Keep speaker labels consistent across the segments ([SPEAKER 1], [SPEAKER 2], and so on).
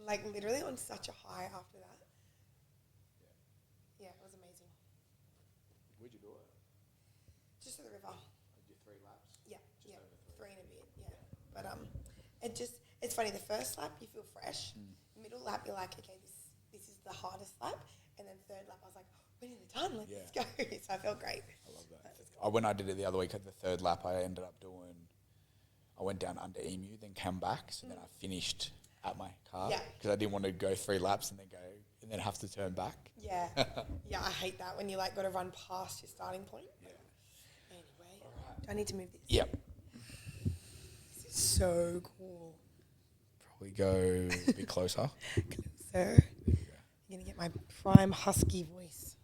[SPEAKER 1] like literally on such a high after that. Yeah, it was amazing.
[SPEAKER 2] Where'd you do it?
[SPEAKER 1] Just to the river.
[SPEAKER 2] Did you 3 laps?
[SPEAKER 1] Yeah,
[SPEAKER 2] Just
[SPEAKER 1] yeah,
[SPEAKER 2] over 3.
[SPEAKER 1] 3 and a bit. Yeah, but it's funny. The first lap you feel fresh. Middle lap you're like, okay, this is the hardest lap, and then third lap I was like, we're nearly done. Let's go. So I felt great.
[SPEAKER 2] I love that. When I did it the other week at the third lap, I ended up I went down under Emu, then came back, so then I finished at my car because I didn't want to go 3 laps and then have to turn back.
[SPEAKER 1] Yeah, yeah, I hate that when you like got to run past your starting point.
[SPEAKER 2] Yeah.
[SPEAKER 1] Anyway, do I need to move this?
[SPEAKER 2] Yep.
[SPEAKER 1] This is so cool.
[SPEAKER 2] Probably go a bit closer.
[SPEAKER 1] Closer. I'm gonna get my prime husky voice.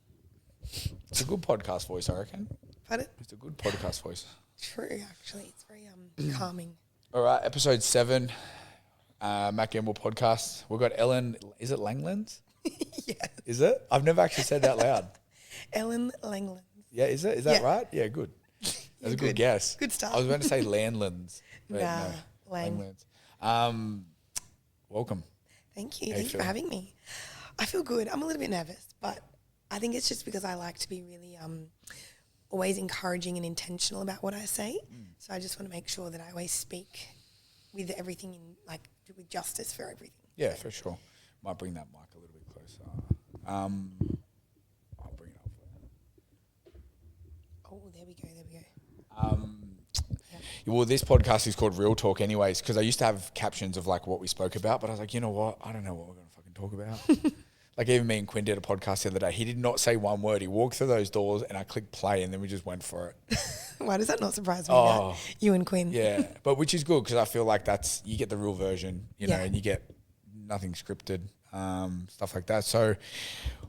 [SPEAKER 2] It's a good podcast voice, I reckon.
[SPEAKER 1] Pardon?
[SPEAKER 2] It's a good podcast voice.
[SPEAKER 1] True, actually, it's very calming.
[SPEAKER 2] All right, episode 7, Matt Gamble podcast. We've got Ellen. Is it Langlands?
[SPEAKER 1] Yes.
[SPEAKER 2] Is it? I've never actually said that loud.
[SPEAKER 1] Ellen Langlands.
[SPEAKER 2] Yeah, is it? Is that right? Yeah, good. That's a good guess.
[SPEAKER 1] Good start.
[SPEAKER 2] I was going to say Landlands. But
[SPEAKER 1] nah,
[SPEAKER 2] no, Langlands. Welcome.
[SPEAKER 1] Thank you. Thank you for having me. I feel good. I'm a little bit nervous, but I think it's just because I like to be really always encouraging and intentional about what I say. So I just want to make sure that I always speak with everything with justice for everything.
[SPEAKER 2] Yeah, for sure. Might bring that mic a little bit closer. I'll bring it up for you.
[SPEAKER 1] Oh, there we go.
[SPEAKER 2] Well, this podcast is called Real Talk anyways, because I used to have captions of like what we spoke about, but I was like, you know what? I don't know what we're going to fucking talk about. Like even me and Quinn did a podcast the other day. He did not say one word. He walked through those doors and I clicked play and then we just went for it.
[SPEAKER 1] Why does that not surprise me? That you and Quinn.
[SPEAKER 2] Yeah, but which is good because I feel like you get the real version, you know, and you get nothing scripted, stuff like that. So,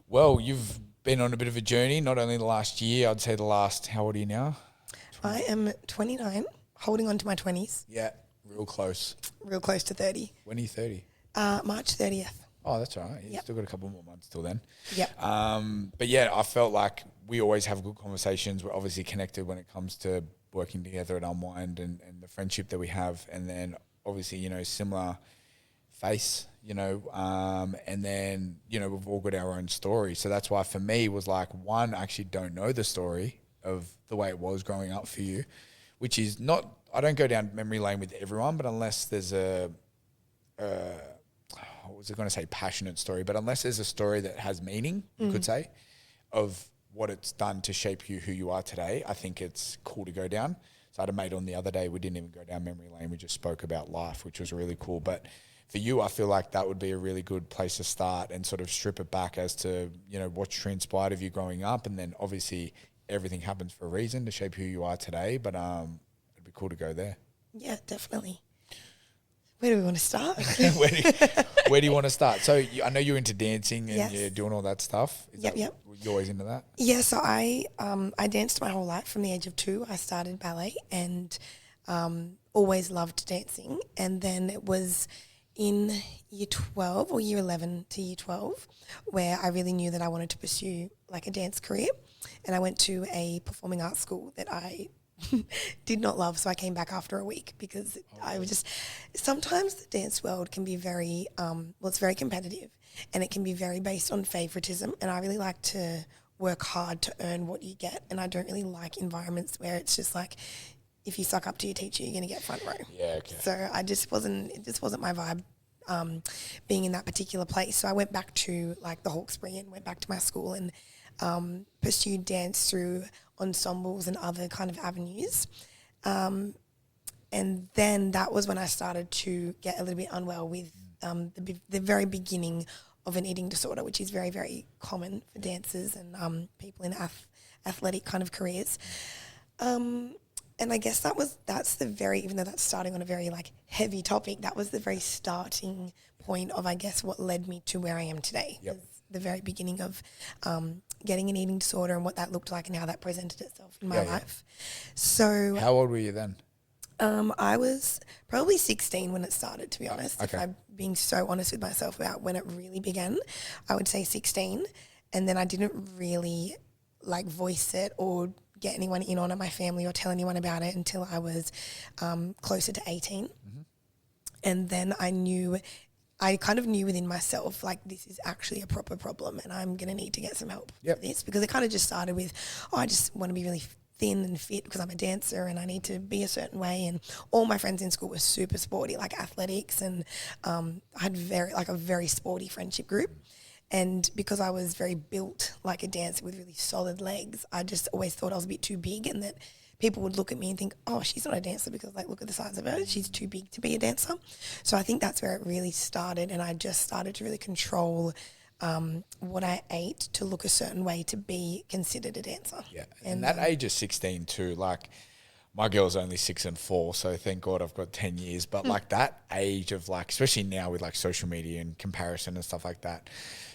[SPEAKER 2] well, you've been on a bit of a journey, not only the last year, I'd say how old are you now?
[SPEAKER 1] 20? I am 29, holding on to my 20s.
[SPEAKER 2] Yeah, real close.
[SPEAKER 1] Real close to 30.
[SPEAKER 2] When are you 30?
[SPEAKER 1] March 30th.
[SPEAKER 2] Oh, that's all right. You've still got a couple more months till then.
[SPEAKER 1] Yep.
[SPEAKER 2] But yeah, I felt like we always have good conversations. We're obviously connected when it comes to working together at Unwind and the friendship that we have. And then obviously, you know, similar face, you know, and then, you know, we've all got our own story. So that's why for me it was like, one, I actually don't know the story of the way it was growing up for you, which is not, I don't go down memory lane with everyone, but unless there's I was going to say passionate story, but unless there's a story that has meaning, you could say, of what it's done to shape you who you are today, I think it's cool to go down. So I had a mate on the other day, we didn't even go down memory lane, we just spoke about life, which was really cool. But for you, I feel like that would be a really good place to start and sort of strip it back as to, you know, what's transpired of you growing up. And then obviously everything happens for a reason to shape who you are today, but it'd be cool to go there.
[SPEAKER 1] Yeah, definitely. Where do we want to start?
[SPEAKER 2] Where do you want to start? So I know you're into dancing and you're doing all that stuff.
[SPEAKER 1] Yep.
[SPEAKER 2] You're always into that?
[SPEAKER 1] Yeah, so I danced my whole life from the age of 2. I started ballet and always loved dancing. And then it was in year 12 or year 11 to year 12 where I really knew that I wanted to pursue like a dance career. And I went to a performing arts school that I did not love, so I came back after a week because I was just, sometimes the dance world can be very, it's very competitive and it can be very based on favoritism, and I really like to work hard to earn what you get, and I don't really like environments where it's just like, if you suck up to your teacher, you're going to get front row.
[SPEAKER 2] Yeah, okay.
[SPEAKER 1] So it just wasn't my vibe being in that particular place. So I went back to like the Hawkesbury and went back to my school and pursued dance through ensembles and other kind of avenues. And then that was when I started to get a little bit unwell with the very beginning of an eating disorder, which is very, very common for dancers and people in athletic kind of careers. And I guess even though that's starting on a very like heavy topic, that was the very starting point of, I guess, what led me to where I am today.
[SPEAKER 2] Yep.
[SPEAKER 1] The very beginning of getting an eating disorder and what that looked like and how that presented itself in my life. So
[SPEAKER 2] how old were you then?
[SPEAKER 1] I was probably 16 when it started, to be honest.
[SPEAKER 2] Okay.
[SPEAKER 1] If I'm being so honest with myself about when it really began, I would say 16. And then I didn't really like voice it or get anyone in on it, my family, or tell anyone about it until I was closer to 18. Mm-hmm. And then I knew I kind of knew within myself, like, this is actually a proper problem and I'm going to need to get some help for this, because it kind of just started with, oh, I just want to be really thin and fit because I'm a dancer and I need to be a certain way. And all my friends in school were super sporty, like athletics, and I had a very sporty friendship group. And because I was very built like a dancer with really solid legs, I just always thought I was a bit too big, and that people would look at me and think, oh, she's not a dancer because, like, look at the size of her. She's too big to be a dancer. So I think that's where it really started, and I just started to really control what I ate to look a certain way to be considered a dancer.
[SPEAKER 2] Yeah, and that age of 16 too, like, my girl's only 6 and 4, so thank God I've got 10 years. But like that age of, like, especially now with like social media and comparison and stuff like that,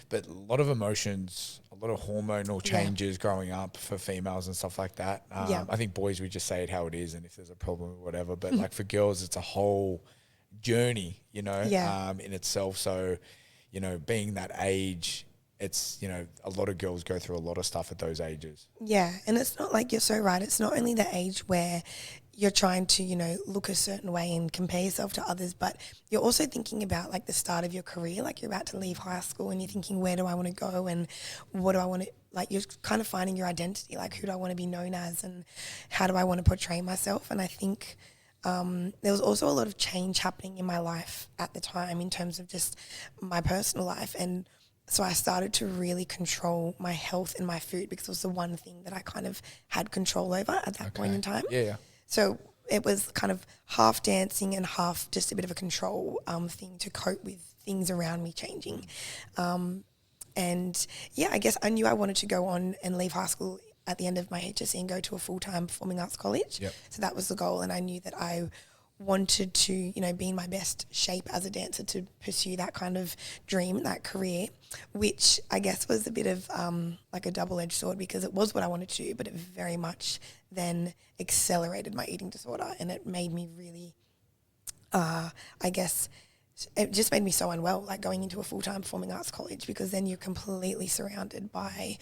[SPEAKER 2] but a lot of emotions, a lot of hormonal changes growing up for females and stuff like that. I think boys, we just say it how it is, and if there's a problem or whatever. But like for girls, it's a whole journey, in itself. So, being that age, it's, a lot of girls go through a lot of stuff at those ages.
[SPEAKER 1] Yeah, and it's not like, you're so right. It's not only the age where you're trying to, look a certain way and compare yourself to others, but you're also thinking about like the start of your career, like you're about to leave high school and you're thinking, where do I want to go and what do I want to, like, you're kind of finding your identity, like, who do I want to be known as and how do I want to portray myself? And I think there was also a lot of change happening in my life at the time in terms of just my personal life. And so I started to really control my health and my food, because it was the one thing that I kind of had control over at that point in time.
[SPEAKER 2] Yeah.
[SPEAKER 1] So it was kind of half dancing and half just a bit of a control thing to cope with things around me changing. And yeah, I guess I knew I wanted to go on and leave high school at the end of my HSC and go to a full-time performing arts college.
[SPEAKER 2] Yep.
[SPEAKER 1] So that was the goal, and I knew that I wanted to, be in my best shape as a dancer to pursue that kind of dream, that career, which I guess was a bit of like a double-edged sword, because it was what I wanted to do, but it very much then accelerated my eating disorder, and it made me really, I guess, it just made me so unwell, like going into a full-time performing arts college, because then you're completely surrounded by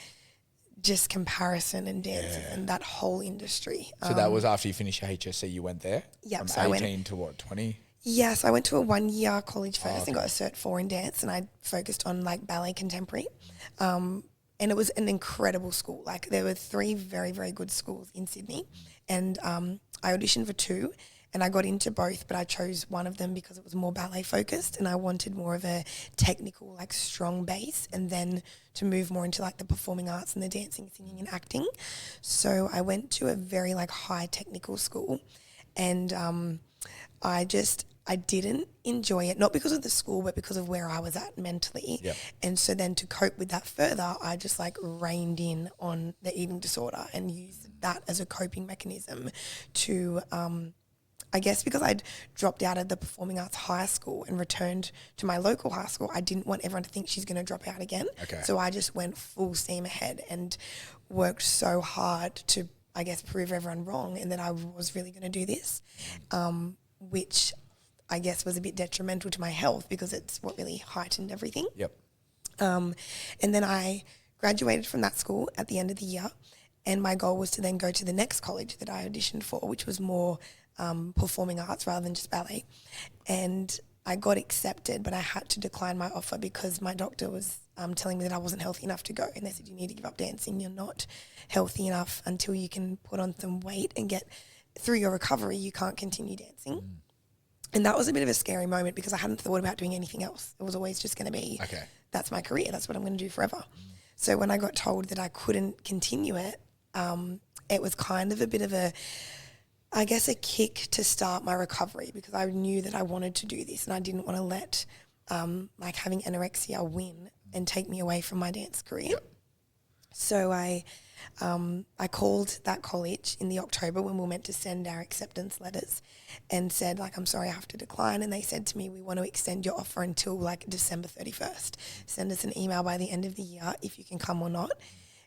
[SPEAKER 1] just comparison and dancing and that whole industry.
[SPEAKER 2] So that was after you finished your HSC, you went there?
[SPEAKER 1] Yeah.
[SPEAKER 2] From
[SPEAKER 1] So
[SPEAKER 2] 18 to what, 20?
[SPEAKER 1] Yes, I went to a 1-year college first and got a Cert 4 in dance, and I focused on like ballet contemporary. And it was an incredible school. Like, there were 3 very, very good schools in Sydney, and I auditioned for 2 and I got into both, but I chose one of them because it was more ballet focused and I wanted more of a technical, like, strong base, and then to move more into like the performing arts and the dancing, singing and acting. So I went to a very like high technical school, and I didn't enjoy it, not because of the school, but because of where I was at mentally.
[SPEAKER 2] Yep.
[SPEAKER 1] And so then to cope with that further, I just like reined in on the eating disorder and used that as a coping mechanism to, I guess because I'd dropped out of the performing arts high school and returned to my local high school, I didn't want everyone to think she's going to drop out again.
[SPEAKER 2] Okay.
[SPEAKER 1] So I just went full steam ahead and worked so hard to, I guess, prove everyone wrong and that I was really going to do this, which I guess was a bit detrimental to my health because it's what really heightened everything.
[SPEAKER 2] Yep.
[SPEAKER 1] And then I graduated from that school at the end of the year, and my goal was to then go to the next college that I auditioned for, which was more performing arts rather than just ballet. And I got accepted, but I had to decline my offer because my doctor was telling me that I wasn't healthy enough to go. And they said, you need to give up dancing. You're not healthy enough until you can put on some weight and get through your recovery. You can't continue dancing. And that was a bit of a scary moment because I hadn't thought about doing anything else. It was always just going to be,
[SPEAKER 2] Okay.
[SPEAKER 1] That's my career. That's what I'm going to do forever. So when I got told that I couldn't continue it, it was kind of a bit of a, I guess, a kick to start my recovery because I knew that I wanted to do this and I didn't want to let like having anorexia win and take me away from my dance career.
[SPEAKER 2] Yep.
[SPEAKER 1] So I called that college in the October when we were meant to send our acceptance letters and said, like, I'm sorry, I have to decline. And they said to me, we want to extend your offer until like December 31st. Send us an email by the end of the year if you can come or not.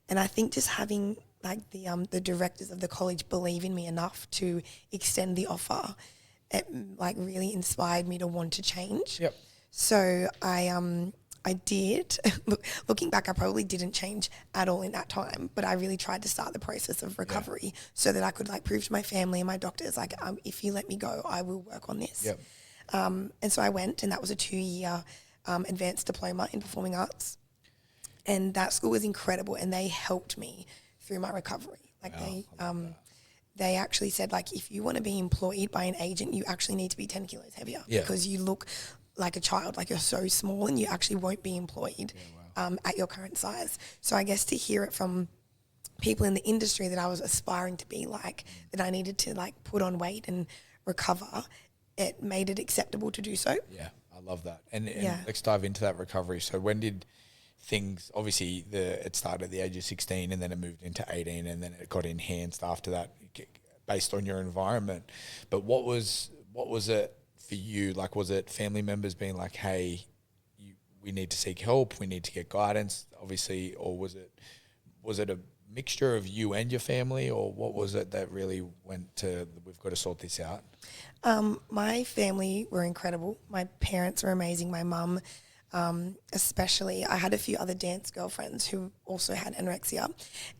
[SPEAKER 1] And I think just having like the directors of the college believe in me enough to extend the offer, it like really inspired me to want to change.
[SPEAKER 2] Yep.
[SPEAKER 1] So I did. Looking back, I probably didn't change at all in that time, but I really tried to start the process of recovery so that I could like prove to my family and my doctors, like, if you let me go, I will work on this.
[SPEAKER 2] Yep.
[SPEAKER 1] And so I went, and that was a 2-year advanced diploma in performing arts. And that school was incredible, and they helped me through my recovery. Like they actually said, like, if you want to be employed by an agent, you actually need to be 10 kilos heavier because you look like a child, like you're so small, and you actually won't be employed at your current size. So I guess to hear it from people in the industry that I was aspiring to be like, that I needed to like put on weight and recover, it made it acceptable to do so.
[SPEAKER 2] Yeah, I love that. And let's dive into that recovery. So when did things, obviously it started at the age of 16 and then it moved into 18 and then it got enhanced after that based on your environment. But what was it for you? Like, was it family members being like, hey, we need to seek help, we need to get guidance, obviously, or was it a mixture of you and your family, or what was it that really went to, we've got to sort this out?
[SPEAKER 1] My family were incredible. My parents were amazing. My mum, especially. I had a few other dance girlfriends who also had anorexia,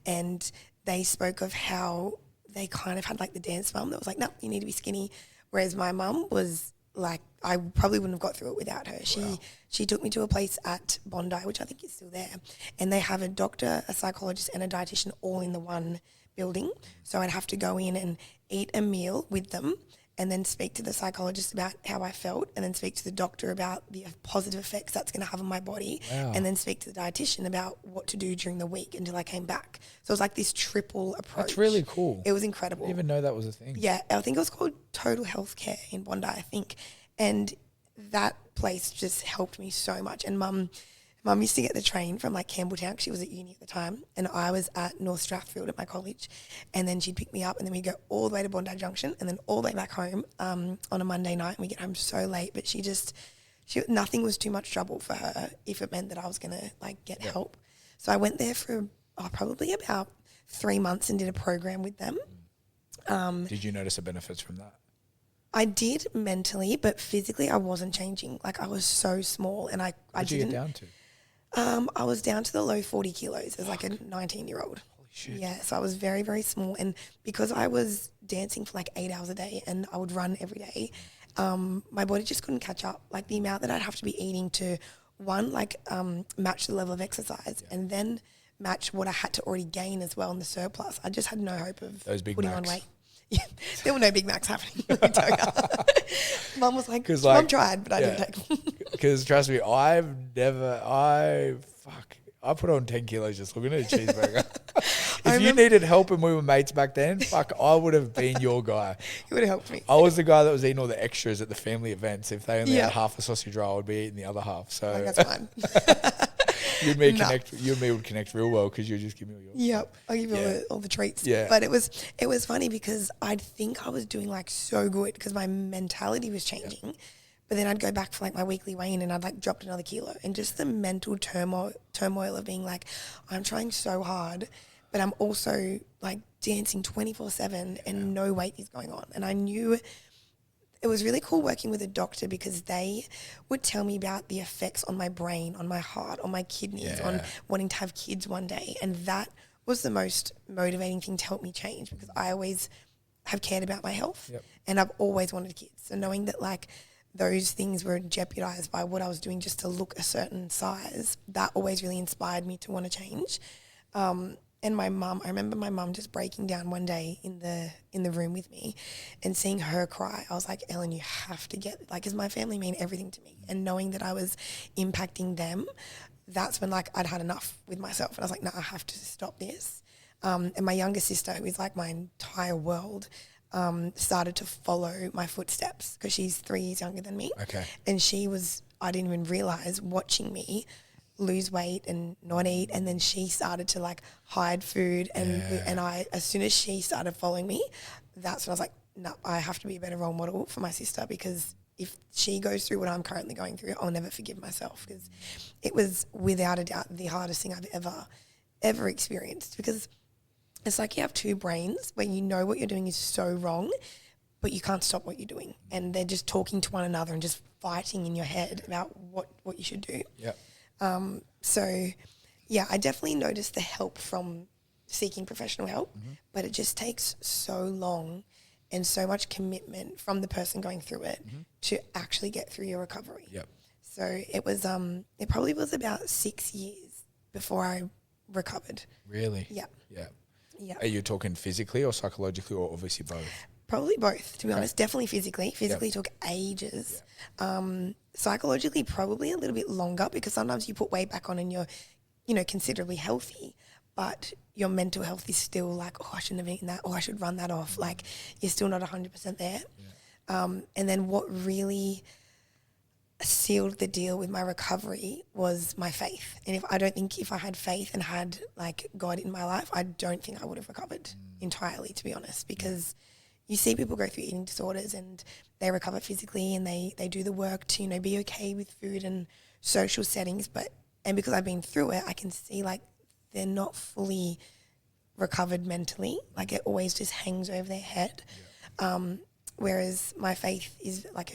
[SPEAKER 1] and they spoke of how they kind of had like the dance mum that was like, no, you need to be skinny. Whereas my mum was like, I probably wouldn't have got through it without her. She took me to a place at Bondi, which I think is still there, and they have a doctor, a psychologist, and a dietitian all in the one building. So I'd have to go in and eat a meal with them, and then speak to the psychologist about how I felt, and then speak to the doctor about the positive effects that's going to have on my body, and then speak to the dietitian about what to do during the week until I came back. So it was like this triple approach.
[SPEAKER 2] That's really cool.
[SPEAKER 1] It was incredible.
[SPEAKER 2] I didn't even know that was a thing.
[SPEAKER 1] Yeah, I think it was called Total Healthcare in Bondi, I think. And that place just helped me so much. And Mum used to get the train from like Campbelltown, because she was at uni at the time, and I was at North Strathfield at my college, and then she'd pick me up, and then we'd go all the way to Bondi Junction, and then all the way back home on a Monday night, and we get home so late. But she nothing was too much trouble for her if it meant that I was going to like get help. So I went there for probably about 3 months and did a program with them.
[SPEAKER 2] Did you notice the benefits from that?
[SPEAKER 1] I did mentally, but physically I wasn't changing. Like, I was so small, and I didn't.
[SPEAKER 2] What did you get down to?
[SPEAKER 1] I was down to the low 40 kilos as like a 19-year-old.
[SPEAKER 2] Holy shit.
[SPEAKER 1] Yeah, so I was very, very small. And because I was dancing for like 8 hours a day and I would run every day, my body just couldn't catch up. Like, the amount that I'd have to be eating to, match the level of exercise and then match what I had to already gain as well in the surplus. I just had no hope of putting on weight. Yeah, there were no Big Macs happening. Let me tell you. Mum was like, Mum tried, but I didn't take them.
[SPEAKER 2] Because trust me, I put on 10 kilos just looking at a cheeseburger. If you needed help and we were mates back then, I would have been your guy.
[SPEAKER 1] You would have helped me.
[SPEAKER 2] I was the guy that was eating all the extras at the family events. If they only had half a sausage roll, I would be eating the other half. So
[SPEAKER 1] that's fine.
[SPEAKER 2] You and me would connect real well because you would just give me all yours.
[SPEAKER 1] Yep, I'll give you all the treats.
[SPEAKER 2] Yeah.
[SPEAKER 1] But it was funny because I'd think I was doing like so good because my mentality was changing. Yep. But then I'd go back for like my weekly weigh-in and I'd like dropped another kilo. And just the mental turmoil of being like, I'm trying so hard, but I'm also like dancing 24/7 and no weight is going on. And I knew it was really cool working with a doctor because they would tell me about the effects on my brain, on my heart, on my kidneys, on wanting to have kids one day. And that was the most motivating thing to help me change because I always have cared about my health and I've always wanted kids. So knowing that like those things were jeopardized by what I was doing just to look a certain size, that always really inspired me to want to change. And my mum, I remember my mum just breaking down one day in the room with me and seeing her cry. I was like, Ellen, you have to get, like, because my family mean everything to me. And knowing that I was impacting them, that's when, like, I'd had enough with myself. And I was like, no, I have to stop this. And my younger sister, who is, like, my entire world, started to follow my footsteps because she's 3 years younger than me.
[SPEAKER 2] Okay.
[SPEAKER 1] And I didn't even realize, watching me lose weight and not eat, and then she started to like hide food and I, as soon as she started following me, that's when I was like, no, I have to be a better role model for my sister because if she goes through what I'm currently going through, I'll never forgive myself because it was without a doubt the hardest thing I've ever experienced because it's like you have two brains where you know what you're doing is so wrong but you can't stop what you're doing and they're just talking to one another and just fighting in your head about what you should do.
[SPEAKER 2] Yeah.
[SPEAKER 1] So, yeah, I definitely noticed the help from seeking professional help, but it just takes so long and so much commitment from the person going through it to actually get through your recovery.
[SPEAKER 2] Yep.
[SPEAKER 1] So it was it probably was about 6 years before I recovered.
[SPEAKER 2] Really?
[SPEAKER 1] Yeah.
[SPEAKER 2] Yeah.
[SPEAKER 1] Yeah.
[SPEAKER 2] Are you talking physically or psychologically, or obviously both?
[SPEAKER 1] Probably both, to be honest. Definitely physically. Physically took ages. Psychologically, probably a little bit longer, because sometimes you put weight back on and you're, considerably healthy, but your mental health is still like, oh, I shouldn't have eaten that, or I should run that off. Like, you're still not 100% there. And then what really sealed the deal with my recovery was my faith. And if I had faith and had like God in my life, I don't think I would have recovered entirely, to be honest, because you see people go through eating disorders and they recover physically and they do the work to, be okay with food and social settings. And because I've been through it, I can see like they're not fully recovered mentally. Like it always just hangs over their head. Whereas my faith is like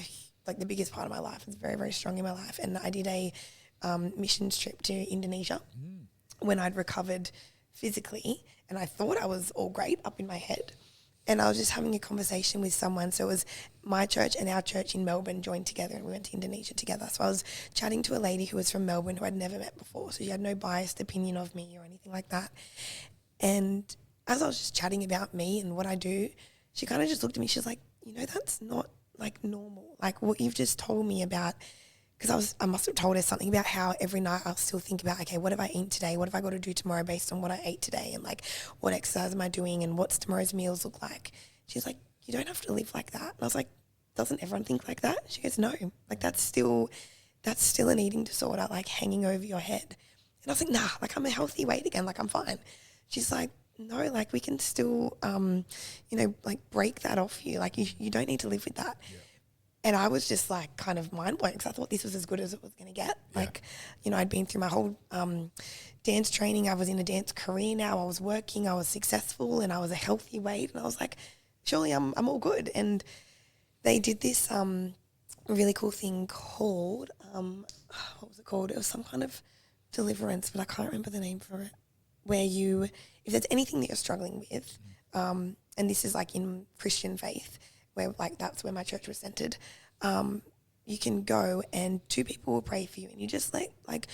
[SPEAKER 1] the biggest part of my life. It's very, very strong in my life. And I did a missions trip to Indonesia when I'd recovered physically, and I thought I was all great up in my head. And I was just having a conversation with someone. So it was my church and our church in Melbourne joined together, and we went to Indonesia together. So I was chatting to a lady who was from Melbourne who I'd never met before. So she had no biased opinion of me or anything like that. And as I was just chatting about me and what I do, she kind of just looked at me. She was like, that's not like normal. Like what you've just told me about, because I must have told her something about how every night I'll still think about, okay, what have I eaten today? What have I got to do tomorrow based on what I ate today? And like, what exercise am I doing? And what's tomorrow's meals look like? She's like, you don't have to live like that. And I was like, doesn't everyone think like that? She goes, no, like that's still an eating disorder, like hanging over your head. And I was like, nah, like I'm a healthy weight again. Like I'm fine. She's like, no, like we can still, like break that off you. Like you don't need to live with that. Yeah. And I was just like kind of mind blown, because I thought this was as good as it was going to get. Yeah. Like, I'd been through my whole dance training. I was in a dance career now. I was working. I was successful, and I was a healthy weight. And I was like, surely I'm all good. And they did this really cool thing called, what was it called? It was some kind of deliverance, but I can't remember the name for it, where if there's anything that you're struggling with, and this is like in Christian faith, where like that's where my church was centered, you can go and 2 people will pray for you, and you just let like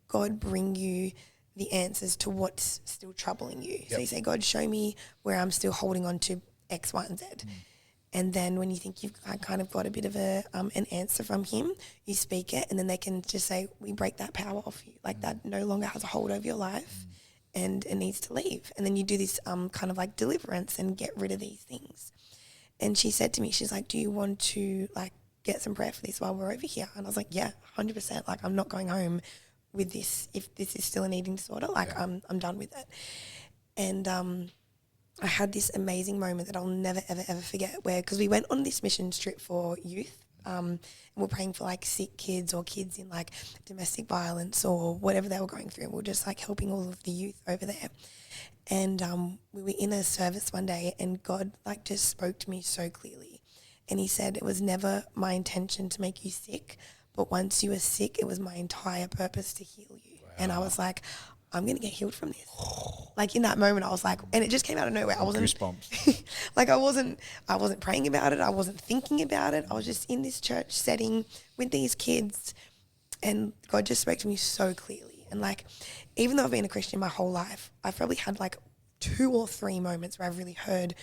[SPEAKER 1] God bring you the answers to what's still troubling you. Yep. So you say, God, show me where I'm still holding on to X, Y, and Z. And then when you think you've kind of got a bit of an answer from him, you speak it, and then they can just say, we break that power off you. Like that no longer has a hold over your life. And it needs to leave. And then you do this kind of like deliverance and get rid of these things. And she said to me, she's like, do you want to like get some prayer for this while we're over here? And I was like, yeah, 100%. Like I'm not going home with this if this is still an eating disorder. Like I'm done with it. And I had this amazing moment that I'll never, ever, ever forget, where, because we went on this mission trip for youth, and we're praying for like sick kids or kids in like domestic violence or whatever they were going through. And we're just like helping all of the youth over there. And we were in a service one day, and God like just spoke to me so clearly. And he said, it was never my intention to make you sick, but once you were sick, it was my entire purpose to heal you. Wow. And I was like, I'm going to get healed from this. Like in that moment, I was like, and it just came out of nowhere. I wasn't,
[SPEAKER 2] goosebumps.
[SPEAKER 1] like I wasn't praying about it. I wasn't thinking about it. I was just in this church setting with these kids, and God just spoke to me so clearly. And like, even though I've been a Christian my whole life, I've probably had like 2 or 3 moments where I've really heard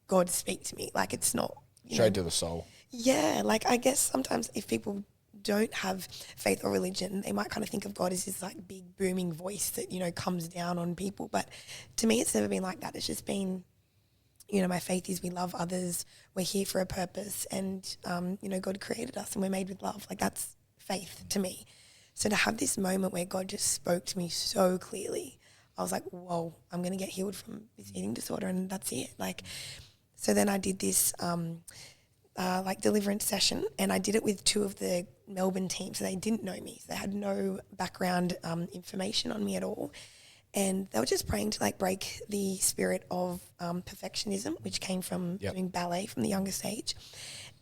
[SPEAKER 1] God speak to me. Like it's not
[SPEAKER 2] straight to the soul.
[SPEAKER 1] Yeah. Like I guess sometimes if people don't have faith or religion, they might kind of think of God as this like big booming voice that, comes down on people. But to me, it's never been like that. It's just been, my faith is we love others. We're here for a purpose, and, God created us and we're made with love. Like that's faith to me. So to have this moment where God just spoke to me so clearly, I was like, whoa, I'm going to get healed from this eating disorder, and that's it. Like, so then I did this like deliverance session, and I did it with 2 of the Melbourne team. So they didn't know me. So they had no background information on me at all. And they were just praying to like break the spirit of perfectionism, which came from doing ballet from the youngest age.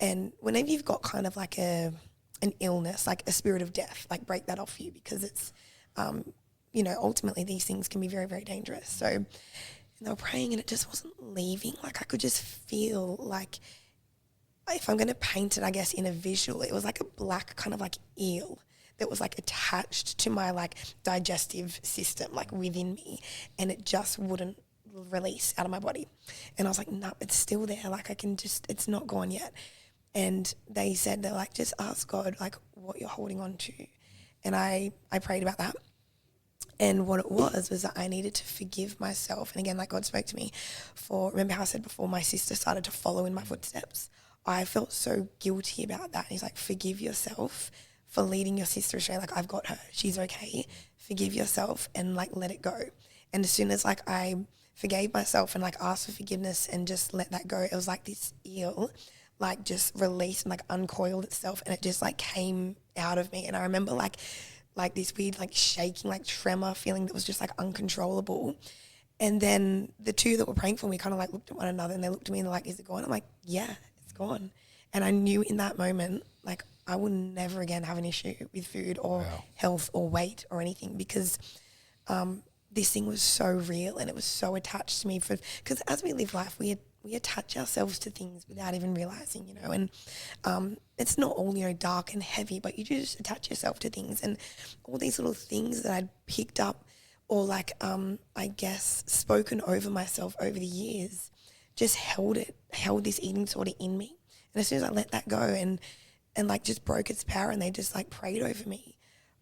[SPEAKER 1] And whenever you've got kind of like an illness, like a spirit of death, like break that off you, because it's, ultimately these things can be very, very dangerous. So they were praying, and it just wasn't leaving. Like I could just feel like if I'm going to paint it, I guess, in a visual, it was like a black kind of like eel that was like attached to my like digestive system, like within me, and it just wouldn't release out of my body. And I was like, no, it's still there. Like I can just, it's not gone yet. And they said, they're like, just ask God like what you're holding on to. And I prayed about that. And what it was that I needed to forgive myself. And again, like God spoke to me remember how I said before, my sister started to follow in my footsteps. I felt so guilty about that. And he's like, forgive yourself for leading your sister astray. Like, I've got her. She's okay. Forgive yourself and like let it go. And as soon as like I forgave myself and like asked for forgiveness and just let that go, it was like this eel like just released and like uncoiled itself, and it just like came out of me. And I remember like this weird like shaking, like tremor feeling that was just like uncontrollable. And then the two that were praying for me kind of like looked at one another, and they looked at me and they're like, is it gone? I'm like, yeah, it's gone. And I knew in that moment, like I would never again have an issue with food or health or weight or anything, because this thing was so real and it was so attached to me. Because as we live life, we attach ourselves to things without even realizing, you know, and it's not all, you know, dark and heavy, but you just attach yourself to things. And all these little things that I'd picked up or like, I guess, spoken over myself over the years, just held this eating disorder in me. And as soon as I let that go and like just broke its power and they just like prayed over me,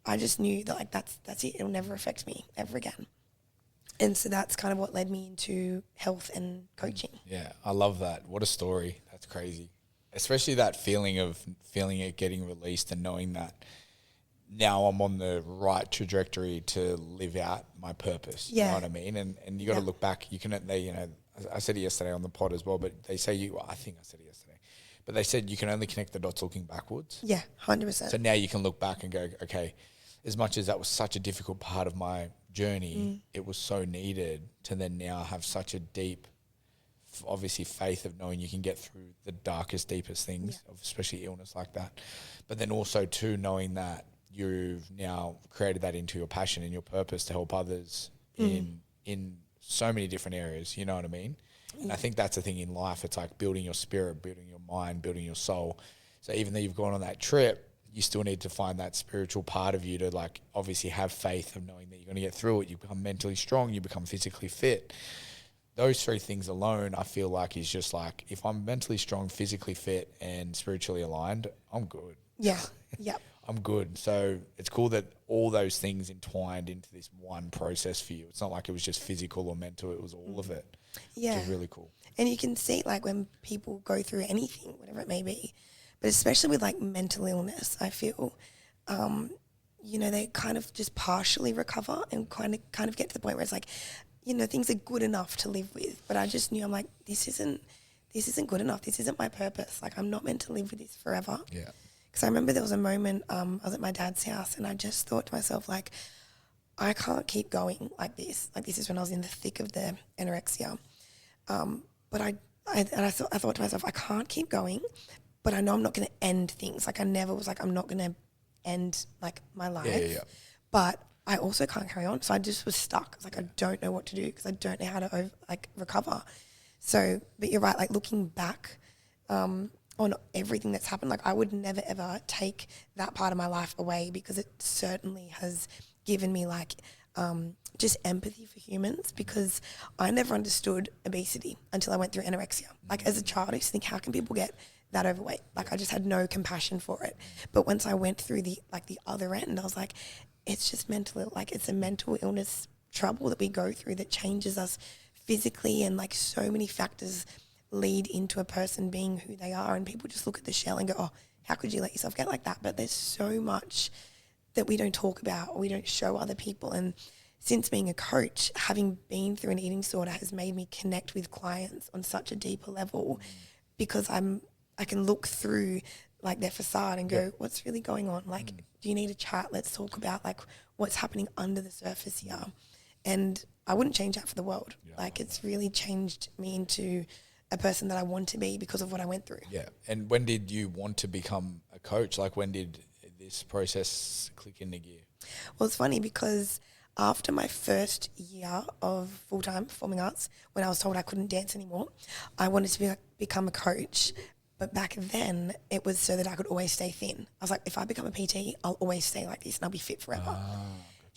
[SPEAKER 1] I just knew that like that's it. It'll never affect me ever again. And so that's kind of what led me into health and coaching.
[SPEAKER 2] Yeah, I love that. What a story. That's crazy. Especially that feeling of feeling it getting released and knowing that now I'm on the right trajectory to live out my purpose.
[SPEAKER 1] Yeah.
[SPEAKER 2] You know what I mean? And you got to look back. You know, I said it yesterday on the pod as well, but they say I think I said it yesterday, but they said you can only connect the dots looking backwards.
[SPEAKER 1] Yeah, 100%.
[SPEAKER 2] So now you can look back and go, okay, as much as that was such a difficult part of my journey, it was so needed to then now have such a deep, obviously, faith of knowing you can get through the darkest, deepest things, especially illness like that. But then also too knowing that you've now created that into your passion and your purpose to help others in so many different areas. You know what I mean? And I think that's the thing in life. It's like building your spirit, building your mind, building your soul. So even though you've gone on that trip, you still need to find that spiritual part of you to like obviously have faith of knowing that you're going to get through it. You become mentally strong, you become physically fit. Those three things alone, I feel like is just like, if I'm mentally strong, physically fit and spiritually aligned, I'm good.
[SPEAKER 1] Yeah. Yep.
[SPEAKER 2] I'm good. So it's cool that all those things entwined into this one process for you. It's not like it was just physical or mental, it was all of it.
[SPEAKER 1] Yeah.
[SPEAKER 2] Which is really cool.
[SPEAKER 1] And you can see like when people go through anything, whatever it may be, but especially with like mental illness, I feel, you know, they kind of just partially recover and kind of get to the point where it's like, you know, things are good enough to live with. But I just knew, I'm like, this isn't good enough. This isn't my purpose. Like, I'm not meant to live with this forever.
[SPEAKER 2] Yeah.
[SPEAKER 1] Because I remember there was a moment, I was at my dad's house and I just thought to myself, like, I can't keep going like this. Like, this is when I was in the thick of the anorexia. But I thought to myself, I can't keep going, but I know I'm not going to end things. Like, I never was like, I'm not going to end like my life.
[SPEAKER 2] Yeah.
[SPEAKER 1] But I also can't carry on. So I just was stuck. I was like, I don't know what to do because I don't know how to recover. So, but you're right. Like, looking back on everything that's happened, like, I would never ever take that part of my life away, because it certainly has given me like just empathy for humans, because I never understood obesity until I went through anorexia. Like, as a child, I used to think, how can people get that overweight? Like, I just had no compassion for it. But once I went through the other end, I was like, it's just mental, like, it's a mental illness trouble that we go through that changes us physically, and like so many factors lead into a person being who they are. And people just look at the shell and go, oh, how could you let yourself get like that? But there's so much that we don't talk about or we don't show other people. And since being a coach, having been through an eating disorder has made me connect with clients on such a deeper level, because I can look through like their facade and go, what's really going on? Like, do you need a chat? Let's talk about like what's happening under the surface here. And I wouldn't change that for the world. Like, it's really changed me into a person that I want to be because of what I went through.
[SPEAKER 2] Yeah. And when did you want to become a coach? Like, when did this process click into gear?
[SPEAKER 1] Well, it's funny because after my first year of full-time performing arts, when I was told I couldn't dance anymore, I wanted to become a coach. But back then, it was so that I could always stay thin. I was like, if I become a PT, I'll always stay like this and I'll be fit forever.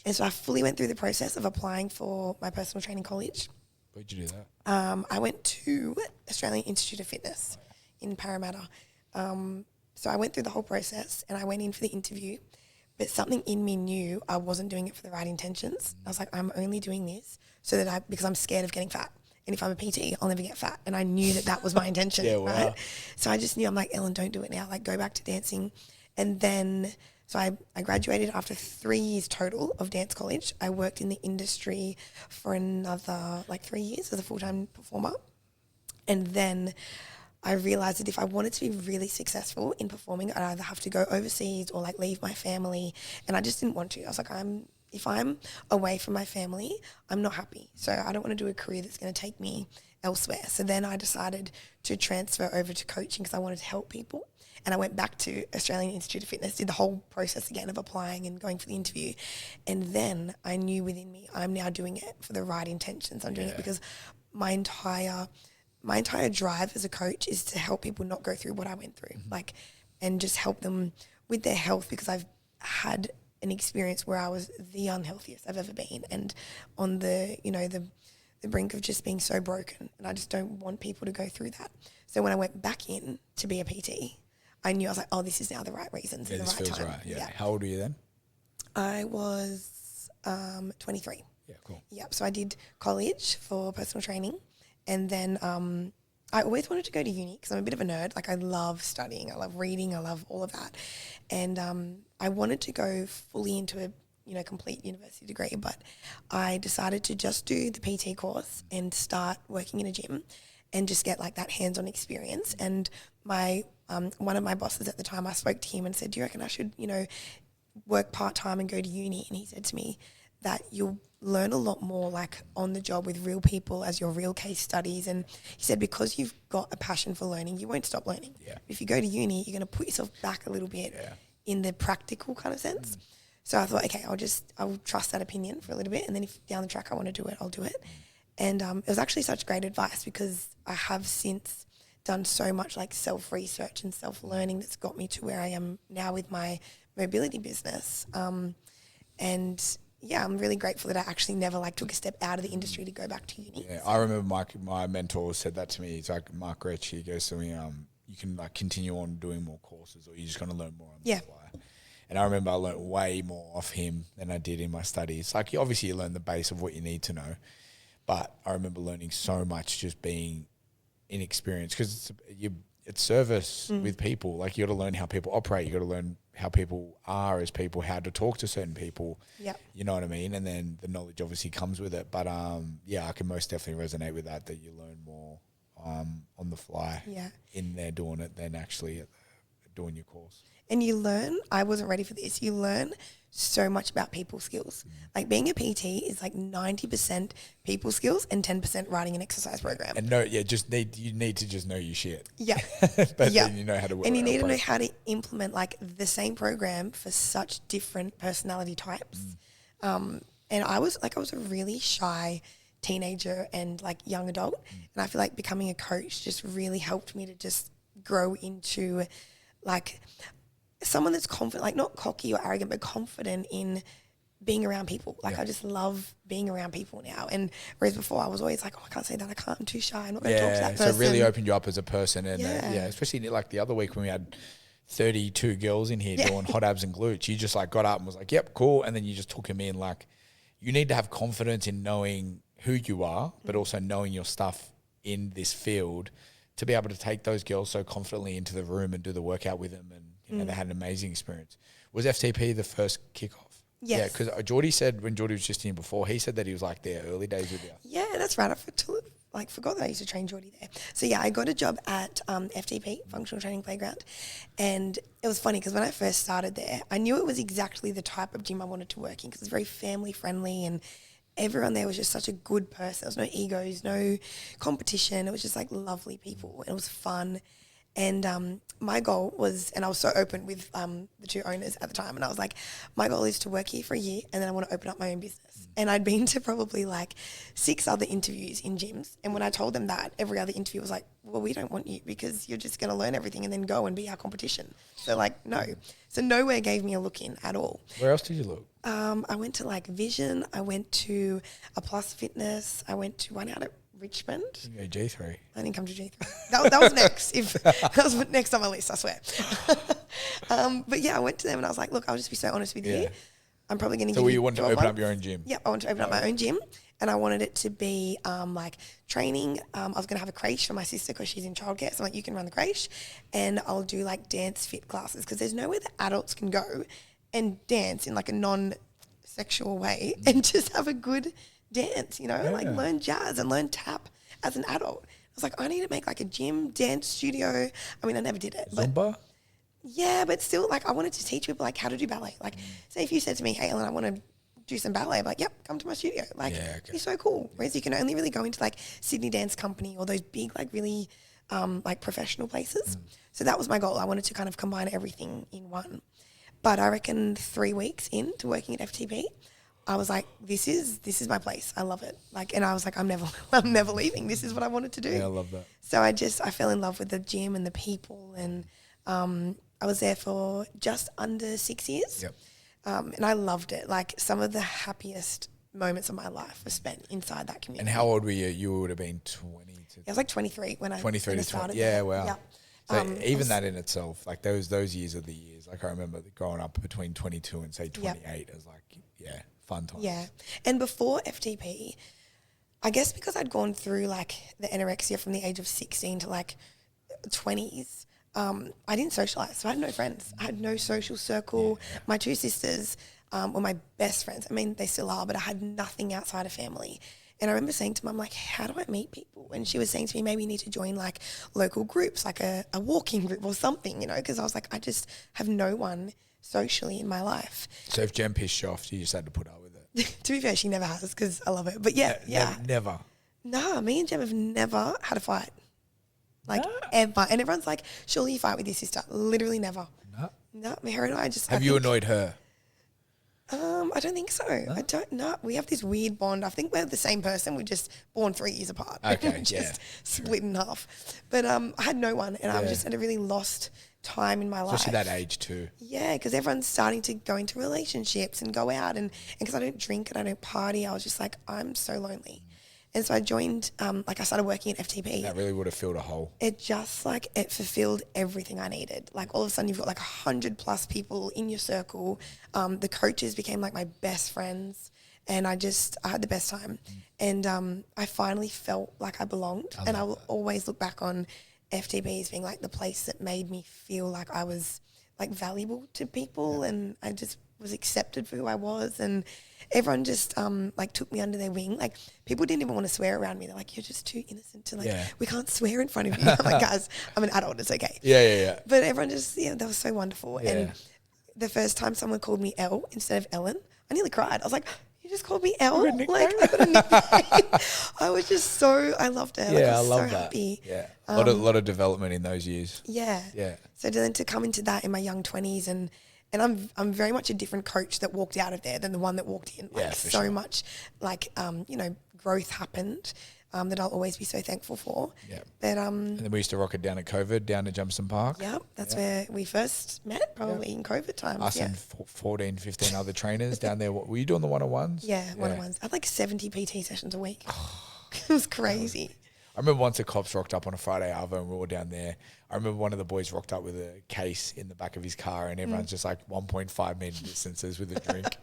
[SPEAKER 1] And so I fully went through the process of applying for my personal training college.
[SPEAKER 2] Where'd you do that?
[SPEAKER 1] I went to Australian Institute of Fitness in Parramatta. So I went through the whole process and I went in for the interview, but something in me knew I wasn't doing it for the right intentions. I was like, I'm only doing this so that because I'm scared of getting fat. And if I'm a PT, I'll never get fat. And I knew that that was my intention,
[SPEAKER 2] Yeah, wow.
[SPEAKER 1] right? So I just knew, I'm like, Ellen, don't do it now. Like, go back to dancing. And then, so I graduated after 3 years total of dance college. I worked in the industry for another, 3 years as a full-time performer. And then I realized that if I wanted to be really successful in performing, I'd either have to go overseas or leave my family. And I just didn't want to. I was like, if I'm away from my family, I'm not happy. So I don't want to do a career that's going to take me elsewhere. So then I decided to transfer over to coaching because I wanted to help people. And I went back to Australian Institute of Fitness, did the whole process again of applying and going for the interview. And then I knew within me, I'm now doing it for the right intentions. I'm doing it because my entire drive as a coach is to help people not go through what I went through, and just help them with their health, because I've had an experience where I was the unhealthiest I've ever been and on the brink of just being so broken. And I just don't want people to go through that. So when I went back in to be a PT, I knew, I was like, oh, this is now the right reasons and the right time.
[SPEAKER 2] Right. Yeah. How old were you then?
[SPEAKER 1] I was 23.
[SPEAKER 2] Yeah, cool.
[SPEAKER 1] Yep. So I did college for personal training, and then I always wanted to go to uni because I'm a bit of a nerd. I love studying, I love reading, I love all of that. And I wanted to go fully into a complete university degree, but I decided to just do the PT course and start working in a gym and just get that hands-on experience. And my one of my bosses at the time, I spoke to him and said, do you reckon I should, work part-time and go to uni? And he said to me that you'll learn a lot more on the job with real people as your real case studies. And he said, because you've got a passion for learning, you won't stop learning.
[SPEAKER 2] Yeah.
[SPEAKER 1] If you go to uni, you're going to put yourself back a little bit in the practical kind of sense. So I thought, okay, I'll trust that opinion for a little bit. And then if down the track I want to do it, I'll do it. And it was actually such great advice, because I have since done so much self-research and self-learning that's got me to where I am now with my mobility business. And yeah, I'm really grateful that I actually never took a step out of the industry to go back to uni.
[SPEAKER 2] Yeah, I remember my mentor said that to me. He's like, Mark Rich, he goes to me, you can continue on doing more courses, or you're just going to learn more on the fly. And I remember I learned way more off him than I did in my studies. Obviously you learn the base of what you need to know, but I remember learning so much just being inexperienced, because it's service with people. You got to learn how people operate. You got to learn how people are as people, how to talk to certain people.
[SPEAKER 1] Yeah,
[SPEAKER 2] you know what I mean. And then the knowledge obviously comes with it. But I can most definitely resonate with that you learn more on the fly. In there doing it than actually doing your course.
[SPEAKER 1] And you learn. I wasn't ready for this. You learn so much about people skills. Being a PT is 90% people skills and 10% writing an exercise program.
[SPEAKER 2] And you need to just know your shit.
[SPEAKER 1] Yeah.
[SPEAKER 2] But then you know how to work.
[SPEAKER 1] And you need to know how to implement the same program for such different personality types. And I was a really shy teenager and young adult. And I feel becoming a coach just really helped me to just grow into someone that's confident, not cocky or arrogant, but confident in being around people. I just love being around people now. And whereas before I was always I can't say that, I'm too shy, I'm not going to talk to that person.
[SPEAKER 2] So it really opened you up as a person. And especially the other week when we had 32 girls in here doing hot abs and glutes, you just got up and was yep, cool. And then you just took them in. You need to have confidence in knowing who you are, but also knowing your stuff in this field to be able to take those girls so confidently into the room and do the workout with them. And they had an amazing experience. Was FTP the first kickoff?
[SPEAKER 1] Yes.
[SPEAKER 2] Yeah, because Geordie said, when Geordie was just in before, he said that he was there early days with you.
[SPEAKER 1] Yeah, that's right. I forgot that I used to train Geordie there. So yeah, I got a job at FTP, Functional Training Playground. And it was funny because when I first started there, I knew it was exactly the type of gym I wanted to work in, because it's very family friendly and everyone there was just such a good person. There was no egos, no competition. It was just lovely people. And it was fun. And my goal was, and I was so open with the two owners at the time, and I was like, my goal is to work here for a year and then I want to open up my own business. And I'd been to probably like 6 other interviews in gyms. And when I told them that, every other interview was like, well, we don't want you because you're just going to learn everything and then go and be our competition. So like, no. So nowhere gave me a look in at all.
[SPEAKER 2] Where else did you look?
[SPEAKER 1] I went to like Vision. I went to a Plus Fitness. I went to one out at Richmond.
[SPEAKER 2] You go G3.
[SPEAKER 1] I didn't come to G3. That was next. That was next on my list, I swear. But yeah, I went to them and I was like, look, I'll just be so honest with you. I'm probably going to give you. So
[SPEAKER 2] you wanted to open up your own gym?
[SPEAKER 1] Yeah, I wanted to open up my own gym, and I wanted it to be like training. I was going to have a creche for my sister because she's in childcare. So I'm like, you can run the creche, and I'll do like dance fit classes because there's nowhere that adults can go and dance in like a non-sexual way and just have a good dance, like learn jazz and learn tap as an adult. I was like, I need to make like a gym, dance studio. I mean, I never did it.
[SPEAKER 2] Zumba?
[SPEAKER 1] Yeah, but still, like, I wanted to teach people, like, how to do ballet. Like, say if you said to me, hey, Ellen, I want to do some ballet. I'm like, yep, come to my studio. Like, it's so cool. Whereas you can only really go into, like, Sydney Dance Company or those big, like, really, like, professional places. So that was my goal. I wanted to kind of combine everything in one. But I reckon 3 weeks into working at FTP, I was like, this is my place. I love it. Like, and I was like, I'm never leaving. This is what I wanted to do.
[SPEAKER 2] Yeah, I love that.
[SPEAKER 1] So I fell in love with the gym and the people, and I was there for just under 6 years.
[SPEAKER 2] Yep.
[SPEAKER 1] And I loved it. Like, some of the happiest moments of my life were spent inside that community.
[SPEAKER 2] And how old were you? You would have been 20 to...
[SPEAKER 1] I was like 23 when I
[SPEAKER 2] 23 to
[SPEAKER 1] started.
[SPEAKER 2] 20. Yeah, wow.
[SPEAKER 1] Yep.
[SPEAKER 2] So even that in itself, like those years are the years. Like I remember growing up between 22 and say 28, I was like, yeah, fun times.
[SPEAKER 1] Yeah. And before FTP, I guess because I'd gone through like the anorexia from the age of 16 to like 20s, I didn't socialize. So I had no friends. I had no social circle. Yeah. My 2 sisters were my best friends. I mean, they still are, but I had nothing outside of family. And I remember saying to Mum, like, how do I meet people? And she was saying to me, maybe you need to join like local groups, like a walking group or something, because I was like, I just have no one socially in my life.
[SPEAKER 2] So if Jem pissed you off, you just had to put up with it.
[SPEAKER 1] To be fair, she never has because I love it. But yeah.
[SPEAKER 2] Never.
[SPEAKER 1] No, me and Jem have never had a fight. Like, ever. And everyone's like, surely you fight with your sister. Literally never. No, her and I just...
[SPEAKER 2] Have you annoyed her?
[SPEAKER 1] I don't think so. No? I don't know. We have this weird bond. I think we're the same person. We're just born 3 years apart.
[SPEAKER 2] Okay,
[SPEAKER 1] just split in half. But I had no one, and I was just at a really lost time in my life.
[SPEAKER 2] Especially that age too.
[SPEAKER 1] Yeah, because everyone's starting to go into relationships and go out, and because I don't drink and I don't party, I was just like, I'm so lonely. And so I joined, I started working at FTP.
[SPEAKER 2] That really would have filled a hole.
[SPEAKER 1] It just it fulfilled everything I needed. Like all of a sudden you've got like 100+ people in your circle. The coaches became like my best friends, and I had the best time. And I finally felt like I belonged. And I will always look back on FTP as being like the place that made me feel like I was like valuable to people, and I just was accepted for who I was, and everyone just took me under their wing. Like people didn't even want to swear around me. They're like, you're just too innocent to we can't swear in front of you. I'm like, guys, I'm an adult, it's okay.
[SPEAKER 2] Yeah.
[SPEAKER 1] But everyone just, that was so wonderful. Yeah. And the first time someone called me Elle instead of Ellen, I nearly cried. I was like, you just called me Elle? Like, I got a nickname. I was just I loved it.
[SPEAKER 2] Yeah,
[SPEAKER 1] I was
[SPEAKER 2] love
[SPEAKER 1] so
[SPEAKER 2] that.
[SPEAKER 1] Happy.
[SPEAKER 2] Yeah. A lot of development in those years.
[SPEAKER 1] Yeah.
[SPEAKER 2] Yeah.
[SPEAKER 1] So then to come into that in my young 20s, and I'm very much a different coach that walked out of there than the one that walked in. Like much growth happened that I'll always be so thankful for.
[SPEAKER 2] Yeah.
[SPEAKER 1] But
[SPEAKER 2] and then we used to rock it down at COVID, down to Jumperson Park.
[SPEAKER 1] Yep, that's where we first met, probably in COVID times.
[SPEAKER 2] Us and 14, 15 other trainers down there. Were you doing the one-on-ones?
[SPEAKER 1] Yeah, one-on-ones. I had like 70 PT sessions a week. It was crazy.
[SPEAKER 2] I remember once the cops rocked up on a Friday Arvo and we were down there. I remember one of the boys rocked up with a case in the back of his car, and everyone's just like 1.5 meter distances with a drink.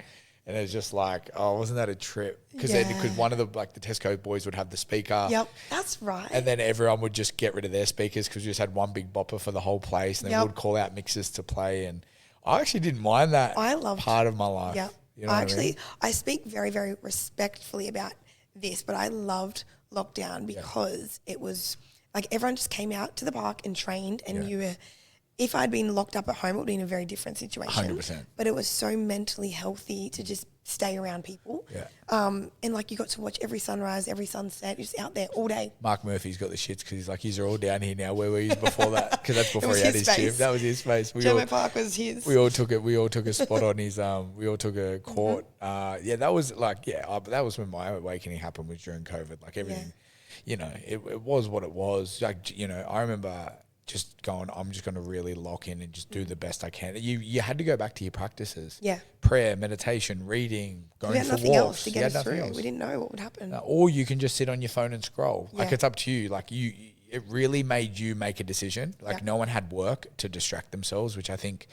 [SPEAKER 2] And it was just like, oh, wasn't that a trip? Because one of the Tesco boys would have the speaker.
[SPEAKER 1] Yep, that's right.
[SPEAKER 2] And then everyone would just get rid of their speakers because we just had one big bopper for the whole place, and then we'd call out mixers to play. And I actually didn't mind that part of my life.
[SPEAKER 1] Yeah,
[SPEAKER 2] you know
[SPEAKER 1] I speak very, very respectfully about this, but I loved lockdown because it was like everyone just came out to the park and trained, and if I'd been locked up at home, it would be in a very different situation.
[SPEAKER 2] 100%.
[SPEAKER 1] But it was so mentally healthy to just stay around people.
[SPEAKER 2] Yeah.
[SPEAKER 1] And like you got to watch every sunrise, every sunset, just out there all day.
[SPEAKER 2] Mark Murphy's got the shits because he's like, "You're all down here now. Where were you before that?" Because that's before
[SPEAKER 1] was
[SPEAKER 2] he had
[SPEAKER 1] his
[SPEAKER 2] his
[SPEAKER 1] space.
[SPEAKER 2] gym. That was his space.
[SPEAKER 1] Gemma Park was his.
[SPEAKER 2] We all took it. We all took a spot on his. We all took a court. Yeah, that was like but that was when my awakening happened, was during COVID. Like everything, you know, it was what it was. Like, you know, I remember just going, I'm just going to really lock in and just do the best I can. You had to go back to your practices.
[SPEAKER 1] Yeah.
[SPEAKER 2] Prayer, meditation, reading, going
[SPEAKER 1] We had
[SPEAKER 2] for
[SPEAKER 1] nothing
[SPEAKER 2] walks.
[SPEAKER 1] else to get us through. We didn't know what would happen.
[SPEAKER 2] Or you can just sit on your phone and scroll. Like,
[SPEAKER 1] Yeah.
[SPEAKER 2] it's up to you. Like, it really made you make a decision. Like,
[SPEAKER 1] Yeah.
[SPEAKER 2] no one had work to distract themselves, which I think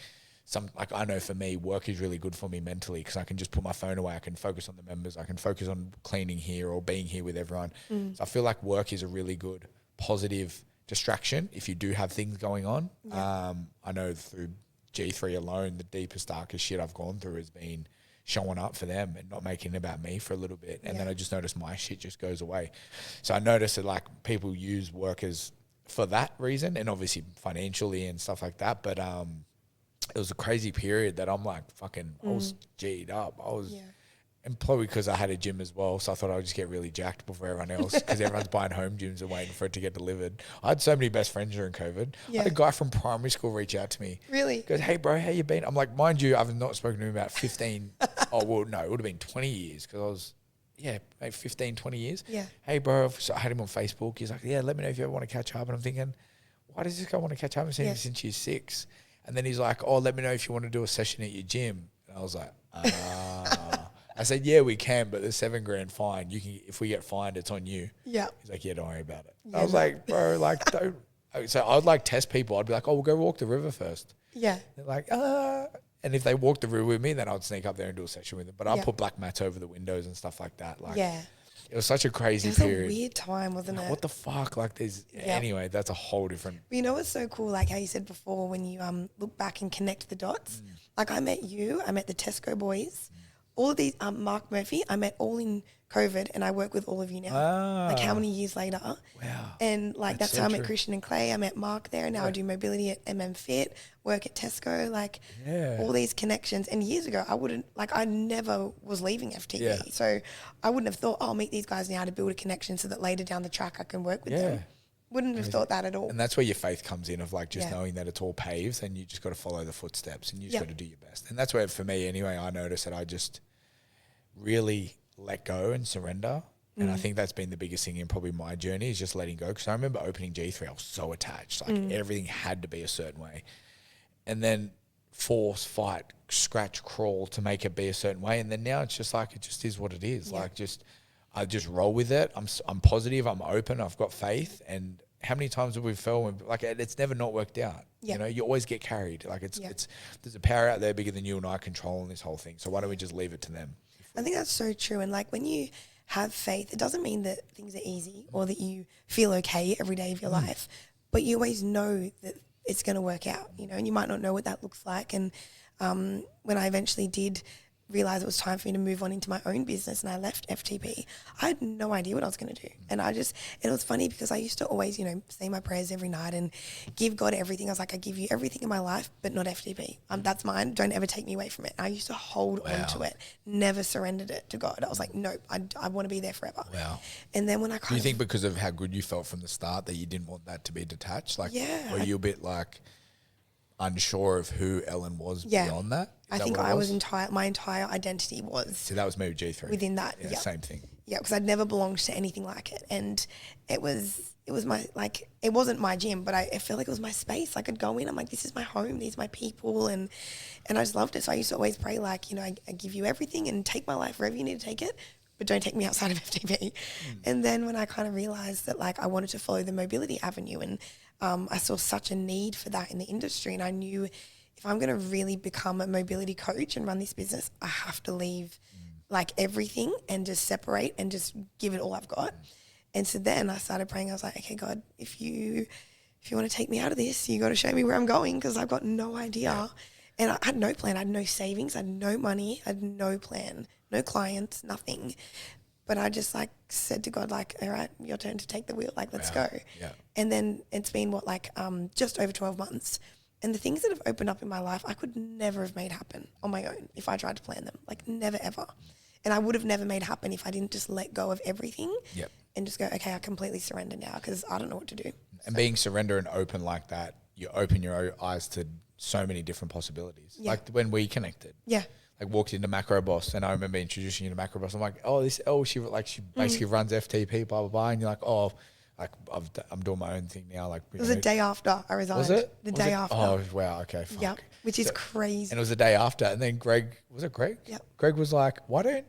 [SPEAKER 2] I know for me, work is really good for me mentally, because I can just put my phone away. I can focus on the members. I can focus on cleaning here or being here with everyone. So I feel like work is a really good, positive distraction if you do have things going on. I know through G3 alone, the deepest, darkest shit I've gone through has been showing up for them and not making it about me for a little bit. And then I just noticed my shit just goes away. So I noticed that like people use workers for that reason, and obviously financially and stuff like that. But it was a crazy period that I'm like fucking, I was G'd up. I was, and probably because I had a gym as well, so I thought I would just get really jacked before everyone else, because everyone's buying home gyms and waiting for it to get delivered. I had so many best friends during COVID. I had a guy from primary school reach out to me.
[SPEAKER 1] Really?
[SPEAKER 2] He goes, "Hey bro, how you been?" I'm like, mind you, I've not spoken to him about 15, it would have been 20 years, because I was, maybe 15, 20 years.
[SPEAKER 1] Yeah.
[SPEAKER 2] Hey bro, so I had him on Facebook. He's like, "Yeah, let me know if you ever want to catch up." And I'm thinking, why does this guy want to catch up? I haven't seen him since year 6. And then he's like, "Oh, let me know if you want to do a session at your gym." And I was like, I said, "Yeah, we can, but there's $7,000 fine. You can, if we get fined, it's on you."
[SPEAKER 1] Yeah.
[SPEAKER 2] He's like, "Yeah, don't worry about it."
[SPEAKER 1] Yeah,
[SPEAKER 2] I was like, "Bro, like, don't." So I'd like test people. I'd be like, "Oh, we'll go walk the river first."
[SPEAKER 1] Yeah.
[SPEAKER 2] They're like, and if they walk the river with me, then I'd sneak up there and do a session with them. But I'll put black mats over the windows and stuff like that. Like, it was such a crazy
[SPEAKER 1] It was
[SPEAKER 2] period.
[SPEAKER 1] a weird time, wasn't it?
[SPEAKER 2] What the fuck? Like, anyway, that's a whole different.
[SPEAKER 1] You know what's so cool, like how you said before, when you look back and connect the dots? Like I met you, I met the Tesco boys, all of these, Mark Murphy, I met all in COVID, and I work with all of you now. Like how many years later?
[SPEAKER 2] Wow.
[SPEAKER 1] And like that's
[SPEAKER 2] so
[SPEAKER 1] how I met
[SPEAKER 2] true.
[SPEAKER 1] Christian and Clay. I met Mark there, and now I do mobility at Fit, work at Tesco, like all these connections. And years ago, I never was leaving FTP.
[SPEAKER 2] Yeah.
[SPEAKER 1] So I wouldn't have thought, I'll meet these guys now to build a connection so that later down the track I can work with them. Wouldn't have thought that at all.
[SPEAKER 2] And that's where your faith comes in, of like just knowing that it's all paved, and you just got to follow the footsteps, and you just got to do your best. And that's where, for me anyway, I noticed that I just really let go and surrender. And I think that's been the biggest thing in probably my journey, is just letting go. Because I remember opening G3, I was so attached. Like everything had to be a certain way. And then force, fight, scratch, crawl to make it be a certain way. And then now it's just like, it just is what it is. Like I just roll with it. I'm positive. I'm open. I've got faith. And how many times have we felt when, like, it's never not worked out? You know, you always get carried. Like it's there's a power out there bigger than you and I controlling this whole thing. So why don't we just leave it to them?
[SPEAKER 1] I think that's so true. And like when you have faith, it doesn't mean that things are easy or that you feel okay every day of your life, but you always know that it's going to work out, you know, and you might not know what that looks like. And when I eventually did realize it was time for me to move on into my own business and I left FTP, I had no idea what I was going to do. And it was funny because I used to always, you know, say my prayers every night and give God everything. I was like, I give you everything in my life, but not FTP. That's mine. Don't ever take me away from it. And I used to hold on to it, never surrendered it to God. I was like, nope, I want to be there forever.
[SPEAKER 2] Wow.
[SPEAKER 1] And then when I
[SPEAKER 2] Do you think because of how good you felt from the start that you didn't want that to be detached? Like, were you a bit like unsure of who Ellen was beyond that?
[SPEAKER 1] I think my entire identity was.
[SPEAKER 2] So that was maybe G3.
[SPEAKER 1] Within that,
[SPEAKER 2] same thing.
[SPEAKER 1] Yeah, because I'd never belonged to anything like it. And it was my, like, it wasn't my gym, but I felt like it was my space. I could go in, I'm like, this is my home, these are my people. And I just loved it. So I used to always pray, like, you know, I give you everything and take my life wherever you need to take it, but don't take me outside of FTP. And then when I kind of realized that, like, I wanted to follow the mobility avenue, and I saw such a need for that in the industry, and I knew if I'm going to really become a mobility coach and run this business, I have to leave like everything and just separate and just give it all I've got. And so then I started praying. I was like, okay, God, if you want to take me out of this, you got to show me where I'm going, because I've got no idea. And I had no plan. I had no savings. I had no money. I had no plan, no clients, nothing. But I just like said to God, like, all right, your turn to take the wheel. Like, let's go.
[SPEAKER 2] Yeah.
[SPEAKER 1] And then it's been just over 12 months. And the things that have opened up in my life, I could never have made happen on my own if I tried to plan them. Like never, ever. And I would have never made happen if I didn't just let go of everything and just go, okay, I completely surrender now because I don't know what to do.
[SPEAKER 2] And being surrender and open like that, you open your eyes to so many different possibilities.
[SPEAKER 1] Yeah.
[SPEAKER 2] Like when we connected.
[SPEAKER 1] Yeah.
[SPEAKER 2] Like walked into Macro Boss and I remember introducing you to Macro Boss. I'm like, she basically runs FTP, blah, blah, blah. And you're like, I'm doing my own thing now. Like
[SPEAKER 1] it was the day after I resigned.
[SPEAKER 2] Was it?
[SPEAKER 1] The day after.
[SPEAKER 2] Oh, wow. Okay. Fuck.
[SPEAKER 1] Yep. Which is crazy.
[SPEAKER 2] And it was the day after. And then Greg?
[SPEAKER 1] Yep.
[SPEAKER 2] Greg was like, why don't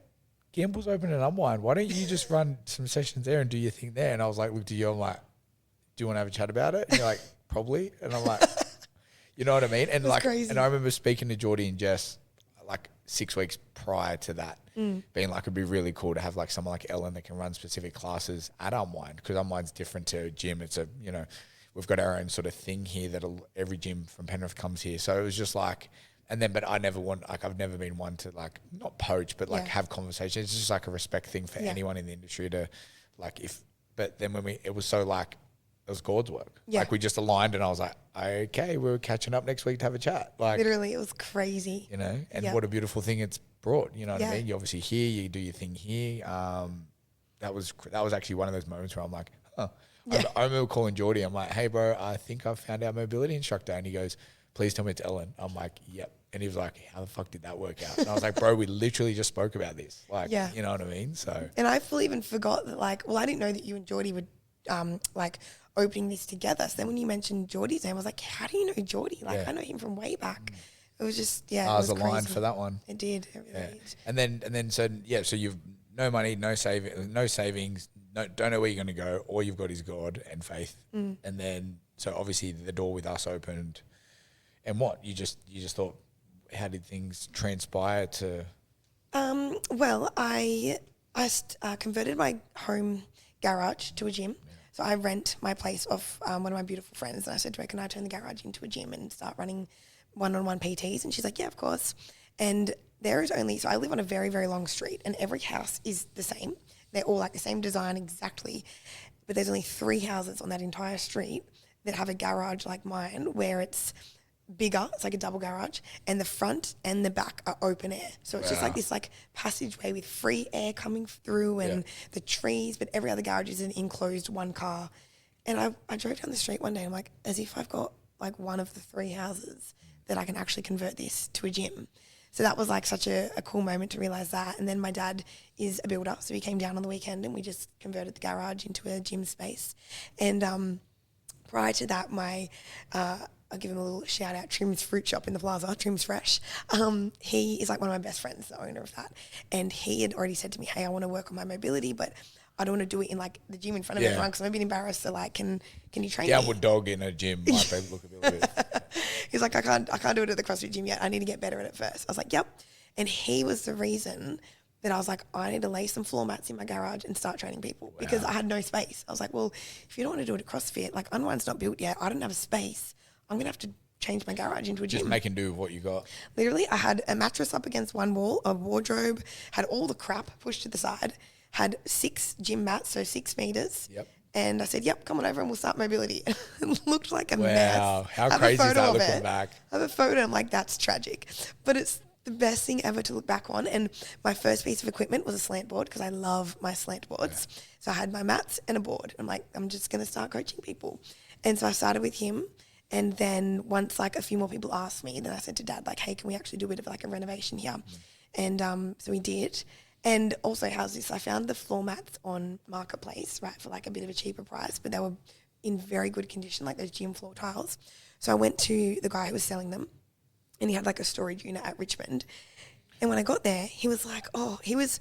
[SPEAKER 2] Gamble's Open and Unwind? Why don't you just run some sessions there and do your thing there? And I was like, looked at you. I'm like, do you want to have a chat about it? And you're like, probably. And I'm like, you know what I mean? And
[SPEAKER 1] that's crazy.
[SPEAKER 2] And I remember speaking to Geordie and Jess like 6 weeks prior to that, being like, it'd be really cool to have like someone like Ellen that can run specific classes at Unwind, because Unwind's different to gym. It's we've got our own sort of thing here that every gym from Penrith comes here. So it was just like, but I've never been one to like, not poach, but like have conversations. It's just like a respect thing for anyone in the industry to like, but then it was so like, it was God's work. Yeah. Like we just aligned and I was like, okay, we're catching up next week to have a chat. Like
[SPEAKER 1] literally it was crazy.
[SPEAKER 2] And what a beautiful thing it's brought, you know what I mean? You're obviously here, you do your thing here. That was actually one of those moments where I'm like, huh. Yeah. I remember calling Geordie. I'm like, hey bro, I think I've found our mobility instructor. And he goes, please tell me it's Ellen. I'm like, yep. And he was like, how the fuck did that work out? And I was like, bro, we literally just spoke about this. Like, you know what I mean? So.
[SPEAKER 1] And I fully even forgot that I didn't know that you and Geordie would opening this together. So then when you mentioned Geordie's name, I was like, how do you know Geordie? Like I know him from way back. It was just,
[SPEAKER 2] I was aligned for that one.
[SPEAKER 1] It did. It really did.
[SPEAKER 2] And then so you've no money, no savings, don't know where you're going to go. All you've got is God and faith. And then, so obviously the door with us opened. And what? You just thought, how did things transpire to?
[SPEAKER 1] Well, I converted my home garage to a gym. So I rent my place off one of my beautiful friends, and I said to her, can I turn the garage into a gym and start running one-on-one PTs? And she's like, yeah, of course. And so I live on a very, very long street, and every house is the same. They're all like the same design exactly. But there's only 3 houses on that entire street that have a garage like mine where it's bigger, it's like a double garage, and the front and the back are open air. So it's just like this like passageway with free air coming through and the trees, but every other garage is an enclosed one car. And I drove down the street one day and I'm like, as if I've got like one of the 3 houses that I can actually convert this to a gym. So that was like such a cool moment to realize that. And then my dad is a builder, so he came down on the weekend and we just converted the garage into a gym space. And prior to that, I'll give him a little shout out, Trim's Fruit Shop in the Plaza, Trim's Fresh. He is like one of my best friends, the owner of that. And he had already said to me, hey, I want to work on my mobility, but I don't want to do it in like the gym in front of everyone because I'm a bit embarrassed. So like, can you train me?
[SPEAKER 2] Downward dog in a gym might look a bit.
[SPEAKER 1] He's like, I can't do it at the CrossFit gym yet. I need to get better at it first. I was like, yep. And he was the reason that I was like, I need to lay some floor mats in my garage and start training people because I had no space. I was like, well, if you don't want to do it at CrossFit, like Unwind's not built yet. I don't have a space. I'm going to have to change my garage into a gym.
[SPEAKER 2] Just make and do with what you got.
[SPEAKER 1] Literally, I had a mattress up against one wall, a wardrobe, had all the crap pushed to the side, had 6 gym mats, so 6 meters.
[SPEAKER 2] Yep.
[SPEAKER 1] And I said, yep, come on over and we'll start mobility. It looked like a
[SPEAKER 2] mess. Wow, how crazy is that looking back?
[SPEAKER 1] I have a photo, I'm like, that's tragic. But it's the best thing ever to look back on. And my first piece of equipment was a slant board because I love my slant boards. Yeah. So I had my mats and a board. I'm like, I'm just going to start coaching people. And so I started with him. And then once like a few more people asked me, then I said to Dad, like, hey, can we actually do a bit of like a renovation here? And so we did. And also, how's this? I found the floor mats on Marketplace, right, for like a bit of a cheaper price, but they were in very good condition, like those gym floor tiles. So I went to the guy who was selling them, and he had like a storage unit at Richmond. And when I got there, he was like, he was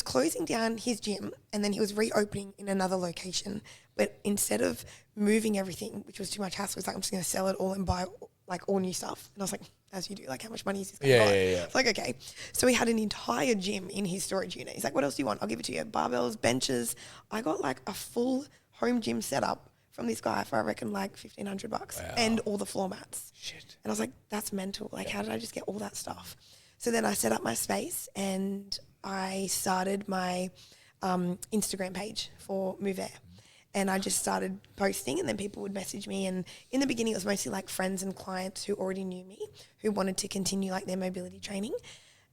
[SPEAKER 1] closing down his gym and then he was reopening in another location. But instead of moving everything, which was too much hassle, he was like, I'm just going to sell it all and buy like all new stuff. And I was like, as you do, like how much money is this going to cost? Yeah. It's like, okay. So he had an entire gym in his storage unit. He's like, what else do you want? I'll give it to you. Barbells, benches. I got like a full home gym setup from this guy for I reckon like $1,500 and all the floor mats.
[SPEAKER 2] Shit.
[SPEAKER 1] And I was like, that's mental. Like, how did I just get all that stuff? So then I set up my space and I started my Instagram page for Move Air. And I just started posting, and then people would message me. And in the beginning, it was mostly like friends and clients who already knew me, who wanted to continue like their mobility training.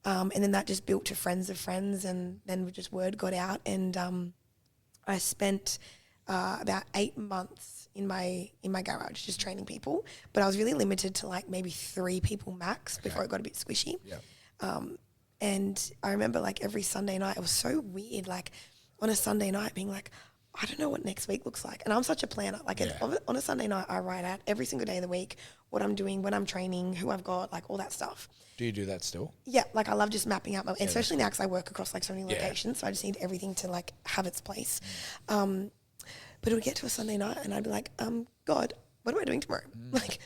[SPEAKER 1] And then that just built to friends of friends, and then just word got out. And I spent about 8 months in my garage just training people, but I was really limited to like maybe 3 people max before it got a bit squishy.
[SPEAKER 2] Yeah.
[SPEAKER 1] And I remember like every Sunday night, it was so weird, like on a Sunday night being like, I don't know what next week looks like. And I'm such a planner. Like on a Sunday night, I write out every single day of the week, what I'm doing, when I'm training, who I've got, like all that stuff.
[SPEAKER 2] Do you do that still?
[SPEAKER 1] Yeah, like I love just mapping out especially now because I work across like so many locations, so I just need everything to like have its place. But it would get to a Sunday night and I'd be like, God, what am I doing tomorrow? Like,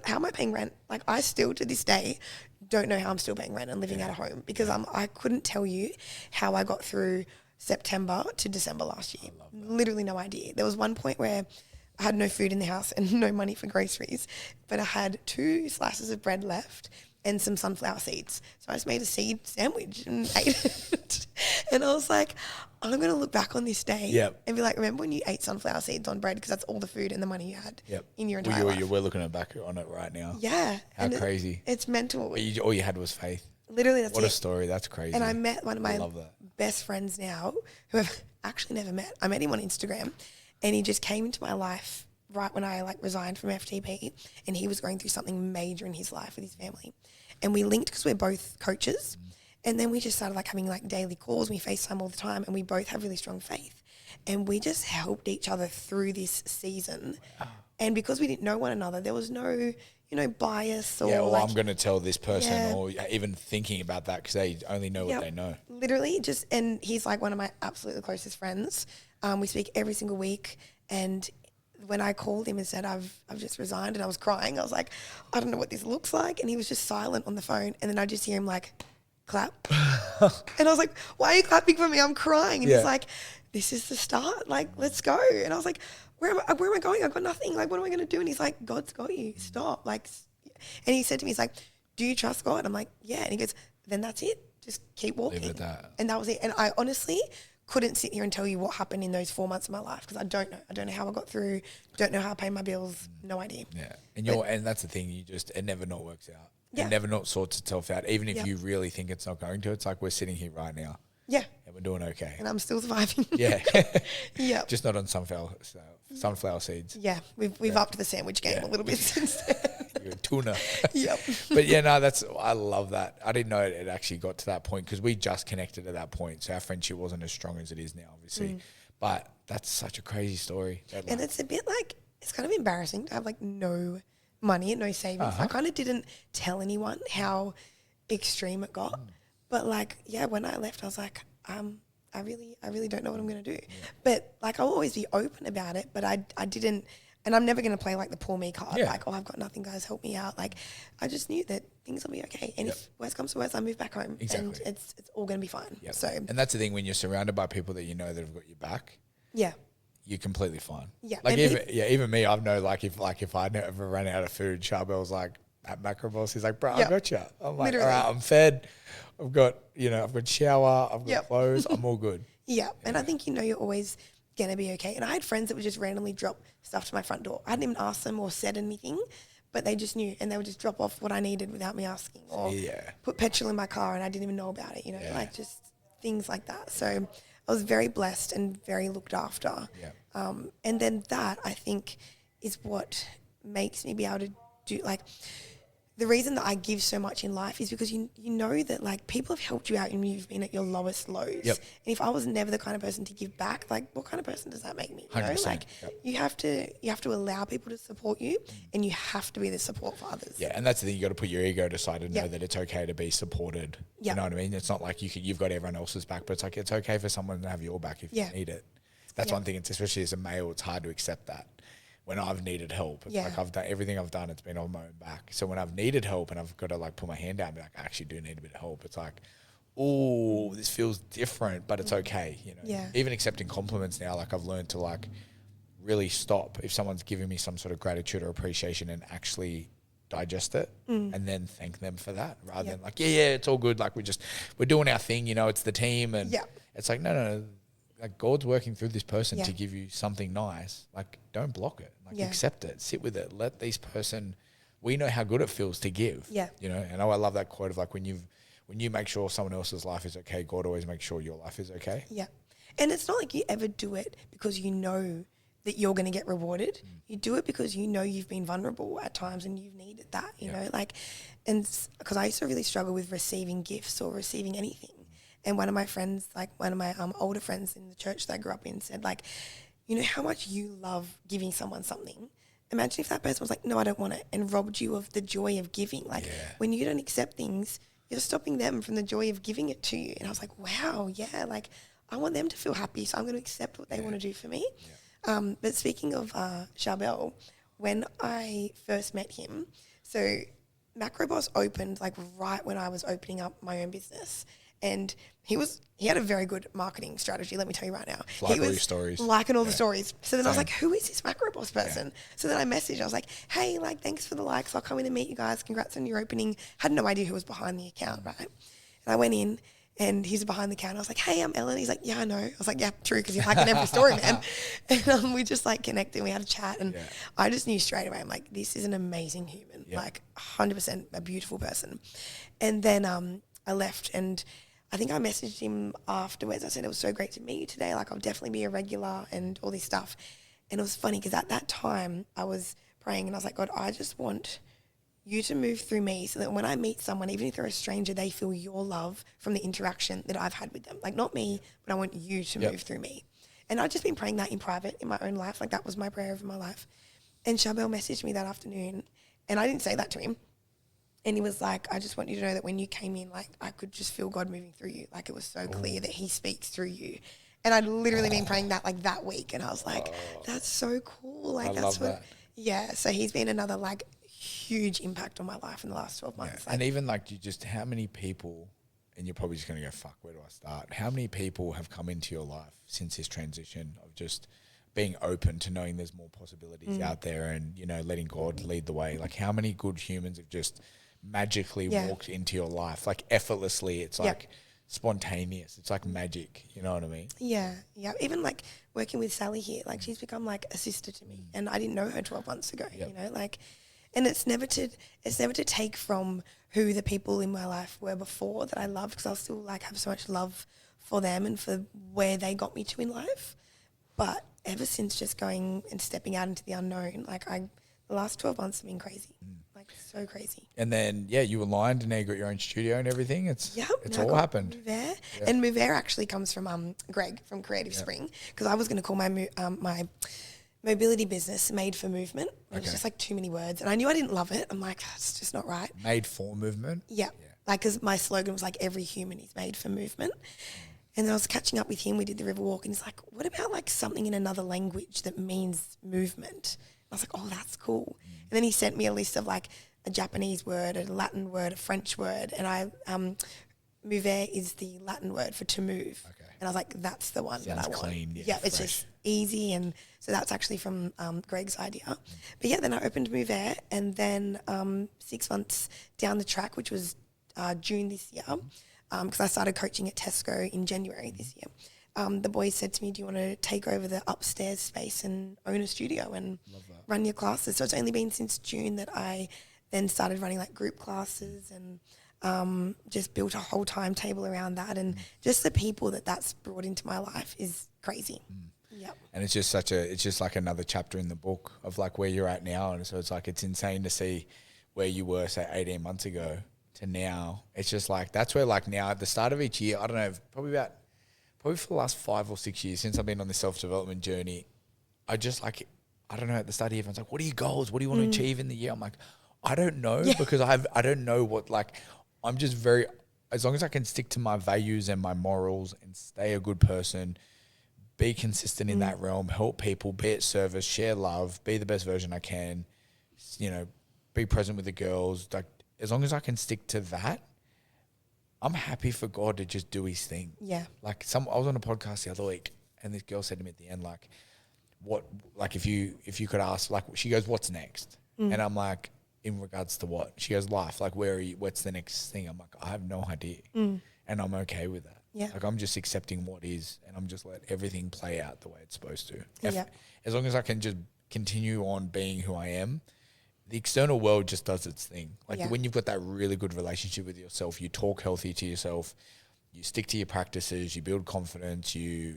[SPEAKER 1] how am I paying rent? Like, I still to this day don't know how I'm still paying rent and living out of home, because I couldn't tell you how I got through September to December last year. Literally no idea. There was one point where I had no food in the house and no money for groceries, but I had 2 slices of bread left and some sunflower seeds. So I just made a seed sandwich and ate it. And I was like, I'm going to look back on this day and be like, remember when you ate sunflower seeds on bread, because that's all the food and the money you had in your entire life.
[SPEAKER 2] We're looking back on it right now.
[SPEAKER 1] Yeah.
[SPEAKER 2] How crazy.
[SPEAKER 1] It's mental.
[SPEAKER 2] All you had was faith.
[SPEAKER 1] Literally, that's
[SPEAKER 2] what
[SPEAKER 1] it.
[SPEAKER 2] a story. That's crazy.
[SPEAKER 1] And I met one of my best friends now, who I've actually never met. I met him on Instagram, and he just came into my life right when I like resigned from FTP, and he was going through something major in his life with his family. And we linked because we're both coaches. And then we just started like having like daily calls. We FaceTime all the time, and we both have really strong faith. And we just helped each other through this season. Wow. And because we didn't know one another, there was no, bias or
[SPEAKER 2] I'm going to tell this person, or even thinking about that, because they only know what they know.
[SPEAKER 1] Literally and he's like one of my absolutely closest friends. We speak every single week. And when I called him and said, I've just resigned, and I was crying, I was like, I don't know what this looks like. And he was just silent on the phone. And then I just hear him like, clap. And I was like, why are you clapping for me? I'm crying. And he's like, this is the start. Like, let's go. And I was like, where am I going? I've got nothing. Like, what am I going to do? And he's like, God's got you. Stop. Like, and he said to me, he's like, do you trust God? I'm like, yeah. And he goes, then that's it. Just keep walking.
[SPEAKER 2] Leave it at that.
[SPEAKER 1] And that was it. And I honestly couldn't sit here and tell you what happened in those 4 months of my life, because I don't know. I don't know how I got through. Don't know how I paid my bills. No idea.
[SPEAKER 2] Yeah. And that's the thing. It never not works out. It never not sorts itself out. Even if you really think it's not going to, it's like we're sitting here right now.
[SPEAKER 1] Yeah.
[SPEAKER 2] And we're doing okay.
[SPEAKER 1] And I'm still surviving.
[SPEAKER 2] Yeah.
[SPEAKER 1] Yeah.
[SPEAKER 2] Just not on sunflower seeds.
[SPEAKER 1] Yeah. We've upped the sandwich game a little bit since then.
[SPEAKER 2] You're a tuna.
[SPEAKER 1] Yep.
[SPEAKER 2] But I love that. I didn't know it actually got to that point, because we just connected at that point. So our friendship wasn't as strong as it is now, obviously. But that's such a crazy story.
[SPEAKER 1] And it's a bit like, it's kind of embarrassing to have like no money and no savings. I kind of didn't tell anyone how extreme it got. But like, when I left, I was like, I really don't know what I'm going to do. But like, I'll always be open about it, but I didn't, and I'm never going to play like the poor me card. Like, I've got nothing, guys, help me out. Like, I just knew that things will be okay. And if worst comes to worst, I move back home.
[SPEAKER 2] Exactly.
[SPEAKER 1] And it's all going to be fine. So,
[SPEAKER 2] and that's the thing, when you're surrounded by people that you know that have got your back. Yeah. You're completely fine. Yeah. Like, even me, I've known, like if I ever ran out of food, Charbel's like, at Macro Boss, he's like, bro, I got you. I'm like, all right, I'm fed. I've got shower, I've got clothes, I'm all good. And I think, you're always going to be okay. And I had friends that would just randomly drop stuff to my front door. I hadn't even asked them or said anything, but they just knew, and they would just drop off what I needed without me asking, or put petrol in my car and I didn't even know about it, like just things like that. So I was very blessed and very looked after. And then that, I think, is what makes me be able to do, like, the reason that I give so much in life is because you know that like people have helped you out and you've been at your lowest lows. And if I was never the kind of person to give back, like what kind of person does that make me? You know, like you have to allow people to support you, and you have to be the support for others. Yeah, and that's the thing, you got to put your ego aside and know that it's okay to be supported. You know what I mean? It's not like you've got everyone else's back, but it's like it's okay for someone to have your back if you need it. That's one thing. It's especially as a male, it's hard to accept that. When I've needed help, it's like I've done everything I've done, it's been on my own back. So when I've needed help and I've got to like put my hand down and be like, I actually do need a bit of help. It's like, oh, this feels different, but it's okay. Even accepting compliments now, like I've learned to like really stop if someone's giving me some sort of gratitude or appreciation and actually digest it and then thank them for that, rather than like, it's all good. Like we're doing our thing, it's the team. And it's like, no, like God's working through this person
[SPEAKER 1] Yeah.
[SPEAKER 2] to give you something nice. Like, don't block it. Like,
[SPEAKER 1] Yeah.
[SPEAKER 2] accept it, sit with it. Let this person, we know how good it feels to give.
[SPEAKER 1] Yeah.
[SPEAKER 2] You know, and I love that quote of like, when you make sure someone else's life is okay, God always makes sure your life is okay.
[SPEAKER 1] Yeah. And it's not like you ever do it because you know that you're going to get rewarded. You do it because you know you've been vulnerable at times and you've needed that, you know, like, and because I used to really struggle with receiving gifts or receiving anything. And one of my friends, like one of my older friends in the church that I grew up in said, like, you know how much you love giving someone something. Imagine if that person was like, no, I don't want it, and robbed you of the joy of giving. Like when you don't accept things, you're stopping them from the joy of giving it to you. And I was like, wow, yeah, like I want them to feel happy, so I'm going to accept what they want to do for me. But speaking of Charbel, when I first met him, so Macroboss opened like right when I was opening up my own business. And he had a very good marketing strategy, let me tell you right now.
[SPEAKER 2] Like
[SPEAKER 1] he
[SPEAKER 2] all
[SPEAKER 1] was
[SPEAKER 2] your stories.
[SPEAKER 1] liking all the stories. So then I was
[SPEAKER 2] Same.
[SPEAKER 1] like, who is this Macroboss person? So then I messaged, I was like, hey, like, thanks for the likes. I'll come in and meet you guys. Congrats on your opening. Had no idea who was behind the account, right? And I went in and he's behind the counter. I was like, hey, I'm Ellen. He's like, yeah, I know. I was like, yeah, true, because you're liking every story, man. And we just like connected. We had a chat and I just knew straight away, I'm like, this is an amazing human, like 100% a beautiful person. And then I left and I think I messaged him afterwards. I said, it was so great to meet you today. Like, I'll definitely be a regular and all this stuff. And it was funny because at that time I was praying and I was like, God, I just want you to move through me so that when I meet someone, even if they're a stranger, they feel your love from the interaction that I've had with them. Like, not me, but I want you to move through me. And I'd just been praying that in private in my own life. Like, that was my prayer over my life. And Charbel messaged me that afternoon and I didn't say that to him. And he was like, I just want you to know that when you came in, like, I could just feel God moving through you. Like, it was so clear that he speaks through you. And I'd literally been praying that, like, that week. And I was like, that's so cool. Like,
[SPEAKER 2] I
[SPEAKER 1] that's
[SPEAKER 2] love that.
[SPEAKER 1] Yeah. So he's been another, like, huge impact on my life in the last 12 months.
[SPEAKER 2] Like, and even, like, you just, how many people, and you're probably just going to go, fuck, where do I start? How many people have come into your life since this transition of just being open to knowing there's more possibilities out there and, you know, letting God lead the way? Like, how many good humans have just magically walked into your life, like effortlessly? It's like spontaneous. It's like magic. You know what I mean?
[SPEAKER 1] Yeah. Even like working with Sally here, like she's become like a sister to me, and I didn't know her 12 months ago. You know, like, and it's never to take from who the people in my life were before that I loved, because I'll still like have so much love for them and for where they got me to in life. But ever since just going and stepping out into the unknown, like the last 12 months have been crazy. Like, so crazy.
[SPEAKER 2] And then, you aligned and now you got your own studio and everything. It's all happened.
[SPEAKER 1] Mover. And Mover actually comes from Greg from Creative Spring, because I was going to call my my mobility business Made for Movement. It was just like too many words. And I knew I didn't love it. I'm like, it's just not right.
[SPEAKER 2] Made for movement?
[SPEAKER 1] Yeah. Like, because my slogan was like, every human is made for movement. And then I was catching up with him. We did the river walk and he's like, what about like something in another language that means movement? I was like, oh, that's cool. And then he sent me a list of like a Japanese word, a Latin word, a French word. And mover is the Latin word for to move. Okay. And I was like, that's the one that I want.
[SPEAKER 2] Clean,
[SPEAKER 1] it's just easy. And so that's actually from Greg's idea. But yeah, then I opened Mover, and then 6 months down the track, which was June this year, because I started coaching at Tesco in January this year. The boys said to me, do you want to take over the upstairs space and own a studio and run your classes? So it's only been since June that I then started running like group classes and just built a whole timetable around that. And just the people that's brought into my life is crazy. Yep.
[SPEAKER 2] And it's just it's just like another chapter in the book of like where you're at now. And so it's like, it's insane to see where you were, say, 18 months ago to now. It's just like, that's where like now at the start of each year, I don't know, probably for the last 5 or 6 years since I've been on this self-development journey, I just like, I don't know, at the start of everyone's like, what are your goals? What do you want to achieve in the year? I'm like, I don't know, because I don't know what, like, I'm just very, as long as I can stick to my values and my morals and stay a good person, be consistent in that realm, help people, be at service, share love, be the best version I can, you know, be present with the girls. Like, as long as I can stick to that, I'm happy for God to just do his thing.
[SPEAKER 1] Yeah.
[SPEAKER 2] Like I was on a podcast the other week and this girl said to me at the end, like, what, like if you could ask, like, she goes, what's next? And I'm like, in regards to what? She goes, life. Like, what's the next thing? I'm like, I have no idea. And I'm okay with that.
[SPEAKER 1] Yeah.
[SPEAKER 2] Like I'm just accepting what is, and I'm just let everything play out the way it's supposed to.
[SPEAKER 1] Yeah.
[SPEAKER 2] As long as I can just continue on being who I am, the external world just does its thing. Like
[SPEAKER 1] Yeah.
[SPEAKER 2] when you've got that really good relationship with yourself, you talk healthy to yourself, you stick to your practices, you build confidence, you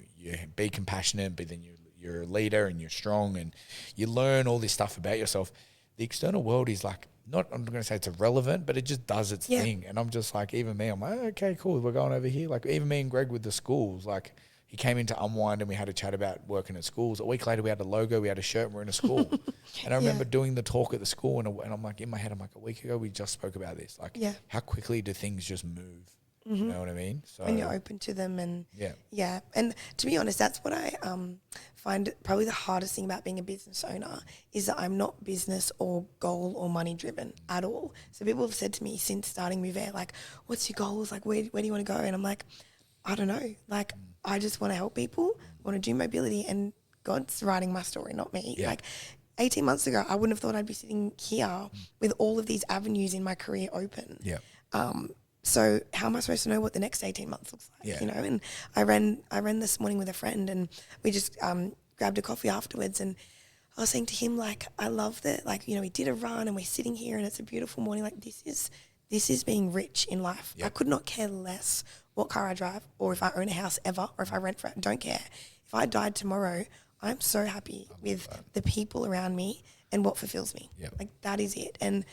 [SPEAKER 2] be compassionate, but then you're a leader and you're strong and you learn all this stuff about yourself. The external world is like, not, I'm not going to say it's irrelevant, but it just does its thing. And I'm just like, even me, I'm like, okay, cool, we're going over here. Like even me and Greg with the schools, like he came into Unwind and we had a chat about working at schools. A week later, we had a logo, we had a shirt, and we're in a school. And I remember doing the talk at the school, and I'm like, in my head, I'm like, a week ago, we just spoke about this. Like, how quickly do things just move? You know what I mean? So
[SPEAKER 1] When you're open to them and and to be honest, that's what I find probably the hardest thing about being a business owner is that I'm not business or goal or money driven at all. So people have said to me since starting Move Air, like, what's your goals? Like, where do you want to go? And I'm like, I don't know. Like, I just want to help people, want to do mobility, and God's writing my story, not me. Like 18 months ago, I wouldn't have thought I'd be sitting here with all of these avenues in my career open. So how am I supposed to know what the next 18 months looks like? You know, and I ran this morning with a friend, and we just grabbed a coffee afterwards, and I was saying to him, like, I love that, like, you know, we did a run and we're sitting here and it's a beautiful morning. Like this is being rich in life. I could not care less what car I drive or if I own a house ever or if I rent for it. Don't care. If I died tomorrow, I'm so happy with the people around me and what fulfills me. Like that is it. And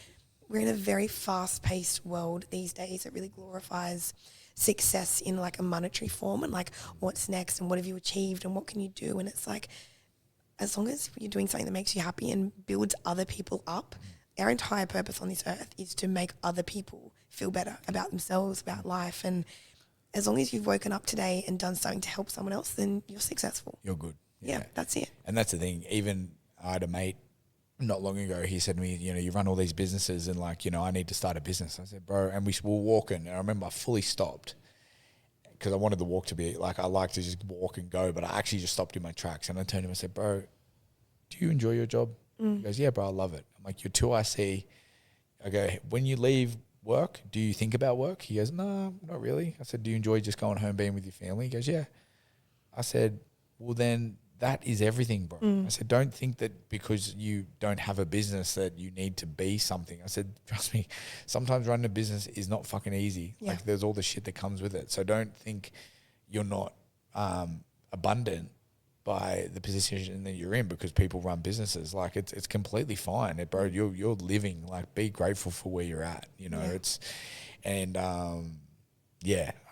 [SPEAKER 1] we're in a very fast-paced world these days. It really glorifies success in like a monetary form and like what's next and what have you achieved and what can you do. And it's like, as long as you're doing something that makes you happy and builds other people up, our entire purpose on this earth is to make other people feel better about themselves, about life. And as long as you've woken up today and done something to help someone else, then you're successful.
[SPEAKER 2] You're good.
[SPEAKER 1] Yeah, that's it.
[SPEAKER 2] And that's the thing. Even I had a mate not long ago, he said to me, you know, you run all these businesses and like, you know, I need to start a business. I said, bro, and we were walking, and I remember I fully stopped because I wanted the walk to be like, I like to just walk and go, but I actually just stopped in my tracks, and I turned to him and said, bro, do you enjoy your job? He goes, yeah, bro, I love it. I'm like, you're too IC. I go, when you leave work, do you think about work? He goes, no, not really. I said, do you enjoy just going home being with your family? He goes, yeah. I said, well then that is everything, bro. I said, don't think that because you don't have a business that you need to be something. I said, trust me, sometimes running a business is not fucking easy. Like there's all the shit that comes with it. So don't think you're not abundant by the position that you're in because people run businesses. Like it's completely fine, bro. You're living. Like be grateful for where you're at. You know, I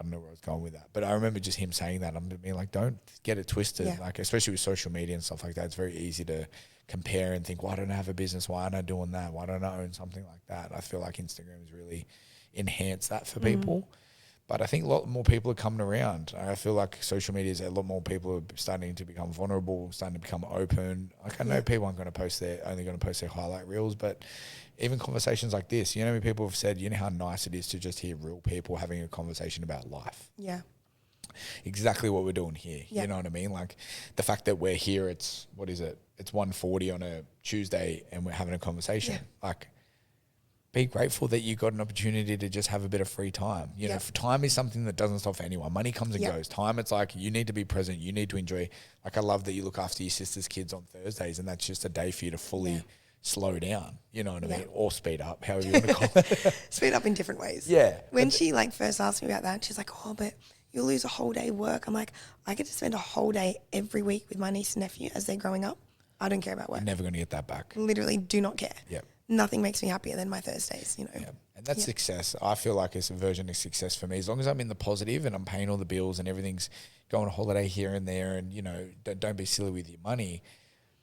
[SPEAKER 2] don't know where I was going with that, but I remember just him saying that. I'm being like, don't get it twisted. Like, especially with social media and stuff like that, it's very easy to compare and think, why don't I have a business? Why aren't I doing that? Why don't I own something like that? I feel like Instagram has really enhanced that for people. But I think a lot more people are coming around. I feel like social media is a lot more people are starting to become vulnerable, starting to become open. Like I know people aren't going to only going to post their highlight reels, but even conversations like this, you know, how many people have said, you know how nice it is to just hear real people having a conversation about life.
[SPEAKER 1] Yeah.
[SPEAKER 2] Exactly what we're doing here. You know what I mean? Like the fact that we're here, it's 1:40 on a Tuesday and we're having a conversation. Like be grateful that you got an opportunity to just have a bit of free time. You know, time is something that doesn't stop for anyone. Money comes and goes. Time, it's like you need to be present. You need to enjoy. Like I love that you look after your sister's kids on Thursdays, and that's just a day for you to fully slow down. You know what I mean? Or speed up, however you want to call it.
[SPEAKER 1] Speed up in different ways.
[SPEAKER 2] Yeah.
[SPEAKER 1] When she like first asked me about that, she's like, oh, but you'll lose a whole day of work. I'm like, I get to spend a whole day every week with my niece and nephew as they're growing up. I don't care about work.
[SPEAKER 2] You're never going to get that back.
[SPEAKER 1] Literally do not care.
[SPEAKER 2] Yeah.
[SPEAKER 1] Nothing makes me happier than my Thursdays, you know.
[SPEAKER 2] Yeah. And that's success. I feel like it's a version of success for me. As long as I'm in the positive and I'm paying all the bills and everything's going on holiday here and there and, you know, don't be silly with your money,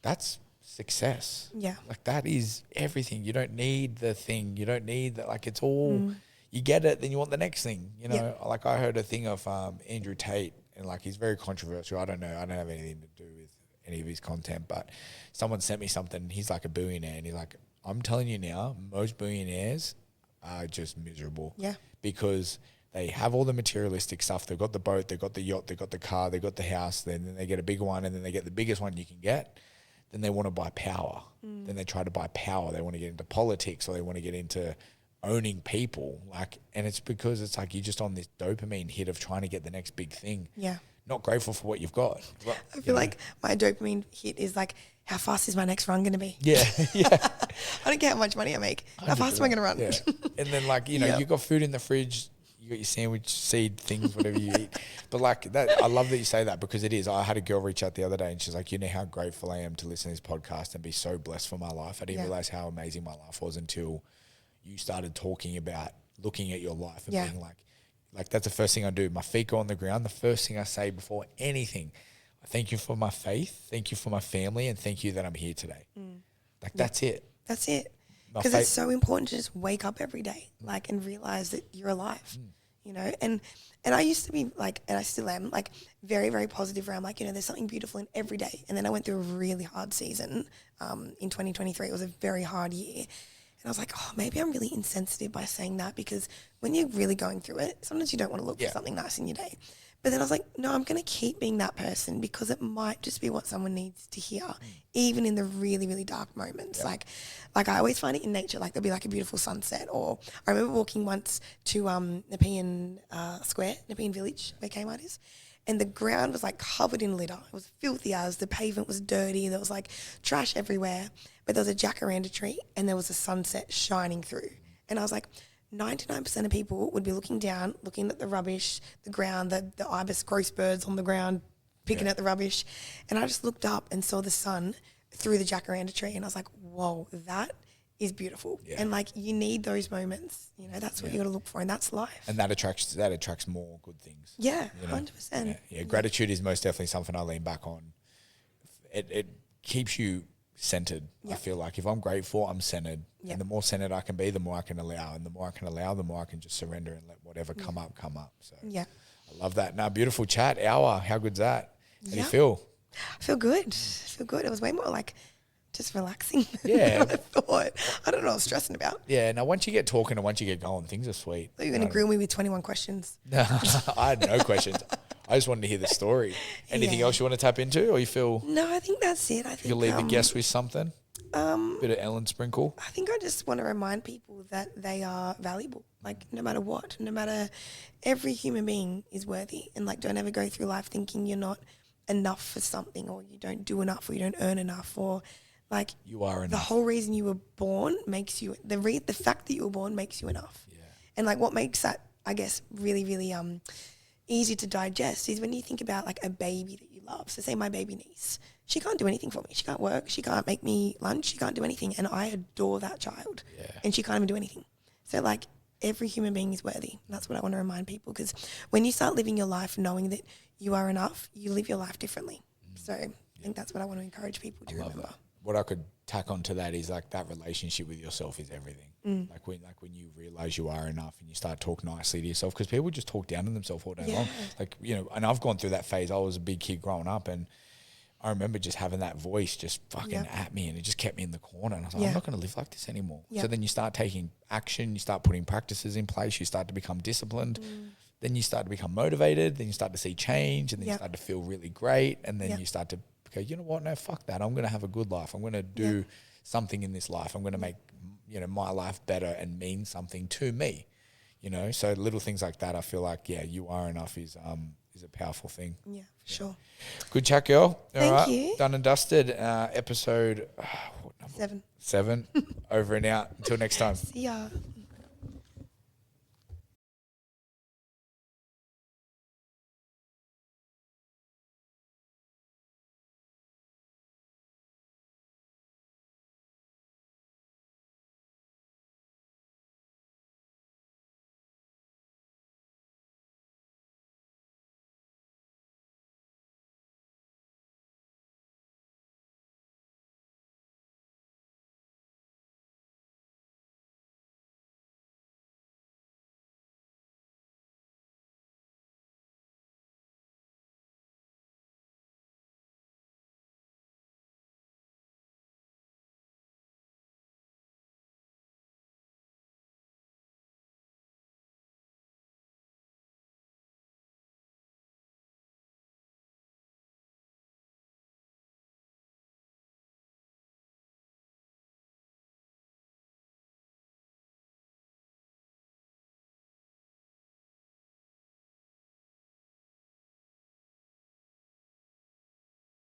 [SPEAKER 2] that's success.
[SPEAKER 1] Yeah.
[SPEAKER 2] Like that is everything. You don't need the thing. You don't need that. Like it's all, you get it, then you want the next thing. You know, like I heard a thing of Andrew Tate, and like he's very controversial. I don't know. I don't have anything to do with any of his content, but someone sent me something. He's like a billionaire, and he's like, I'm telling you now, most billionaires are just miserable.
[SPEAKER 1] Yeah.
[SPEAKER 2] Because they have all the materialistic stuff. They've got the boat, they've got the yacht, they've got the car, they've got the house. Then they get a bigger one, and then they get the biggest one you can get. Then they want to buy power. Then they try to buy power. They want to get into politics, or they want to get into owning people, like, and it's because it's like you're just on this dopamine hit of trying to get the next big thing.
[SPEAKER 1] Yeah.
[SPEAKER 2] Not grateful for what you've got.
[SPEAKER 1] I feel like my dopamine hit is like, how fast is my next run going to be?
[SPEAKER 2] Yeah, yeah.
[SPEAKER 1] I don't care how much money I make. How fast am I going to run?
[SPEAKER 2] Yeah. And then like, you know,
[SPEAKER 1] Yep.
[SPEAKER 2] you've got food in the fridge, you got your sandwich, seed things, whatever you eat. But like that, I love that you say that because it is. I had a girl reach out the other day and she's like, you know how grateful I am to listen to this podcast and be so blessed for my life. I didn't realize how amazing my life was until you started talking about looking at your life and being like that's the first thing I do. My feet go on the ground. The first thing I say before anything, I thank you for my faith, thank you for my family, and thank you that I'm here today. Like that's it.
[SPEAKER 1] That's it. Because it's so important to just wake up every day, like, and realize that you're alive, you know. And I used to be like, and I still am, like, very, very positive around, like, you know, there's something beautiful in every day. And then I went through a really hard season in 2023. It was a very hard year. And I was like, oh, maybe I'm really insensitive by saying that, because when you're really going through it, sometimes you don't want to look for something nice in your day. But then I was like, no, I'm going to keep being that person because it might just be what someone needs to hear, even in the really, really dark moments. Like I always find it in nature, like there'll be like a beautiful sunset. Or I remember walking once to Nepean Square, Nepean Village, where Kmart is. And the ground was like covered in litter. It was filthy as, the pavement was dirty. There was like trash everywhere. But there was a jacaranda tree and there was a sunset shining through. And I was like, 99% of people would be looking down, looking at the rubbish, the ground, the ibis gross birds on the ground, picking at the rubbish. And I just looked up and saw the sun through the jacaranda tree. And I was like, whoa, that is beautiful. Yeah. And like, you need those moments, you know, that's what you got to look for. And that's life.
[SPEAKER 2] And that attracts more good things.
[SPEAKER 1] Yeah,
[SPEAKER 2] you know?
[SPEAKER 1] 100%.
[SPEAKER 2] Yeah. Gratitude is most definitely something I lean back on. It keeps you centered. I feel like if I'm grateful, I'm centered. And the more centered I can be, the more I can allow. And the more I can allow, the more I can just surrender and let whatever come up. So I love that. Now, beautiful chat. Hour. How good's that? How do you feel?
[SPEAKER 1] I feel good. It was way more like just relaxing
[SPEAKER 2] Yeah.
[SPEAKER 1] than I thought. I don't know what I was stressing about.
[SPEAKER 2] Yeah. Now, once you get talking and once you get going, things are sweet.
[SPEAKER 1] I thought you were going to grill me with 21 questions.
[SPEAKER 2] I had no questions. I just wanted to hear the story. Anything else you want to tap into, or you feel?
[SPEAKER 1] No, I think that's it. I think
[SPEAKER 2] you'll leave the guests with something. Bit of Ellen sprinkle.
[SPEAKER 1] I think I just want to remind people that they are valuable. Like, no matter what, no matter, every human being is worthy. And like, don't ever go through life thinking you're not enough for something, or you don't do enough, or you don't earn enough, or like,
[SPEAKER 2] you are enough.
[SPEAKER 1] The whole reason you were born makes you, the fact that you were born makes you enough. Yeah. And like, what makes that, I guess, really, really easy to digest is when you think about like a baby that you love. So say my baby niece, she can't do anything for me. She can't work. She can't make me lunch. She can't do anything. And I adore that child. Yeah. And she can't even do anything. So like, every human being is worthy. And that's what I want to remind people, because when you start living your life knowing that you are enough, you live your life differently. So I think that's what I want to encourage people to remember.
[SPEAKER 2] That. What I could tack onto that is like that relationship with yourself is everything. Like when you realize you are enough and you start talking nicely to yourself, because people just talk down to themselves all day long. Like, you know, and I've gone through that phase. I was a big kid growing up, and I remember just having that voice just fucking at me, and it just kept me in the corner. And I was like, I'm not going to live like this anymore. So then you start taking action, you start putting practices in place, you start to become disciplined. Then you start to become motivated, then you start to see change, and then you start to feel really great. And then you start to go, you know what? No, fuck that. I'm going to have a good life. I'm going to do something in this life. I'm going to make, you know, my life better and mean something to me, you know? So little things like that, I feel like, you are enough is a powerful thing.
[SPEAKER 1] Yeah, for sure.
[SPEAKER 2] Good chat, girl.
[SPEAKER 1] Thank you.
[SPEAKER 2] Done and dusted. Episode
[SPEAKER 1] 7.
[SPEAKER 2] 7. Over and out. Until next time.
[SPEAKER 1] See ya.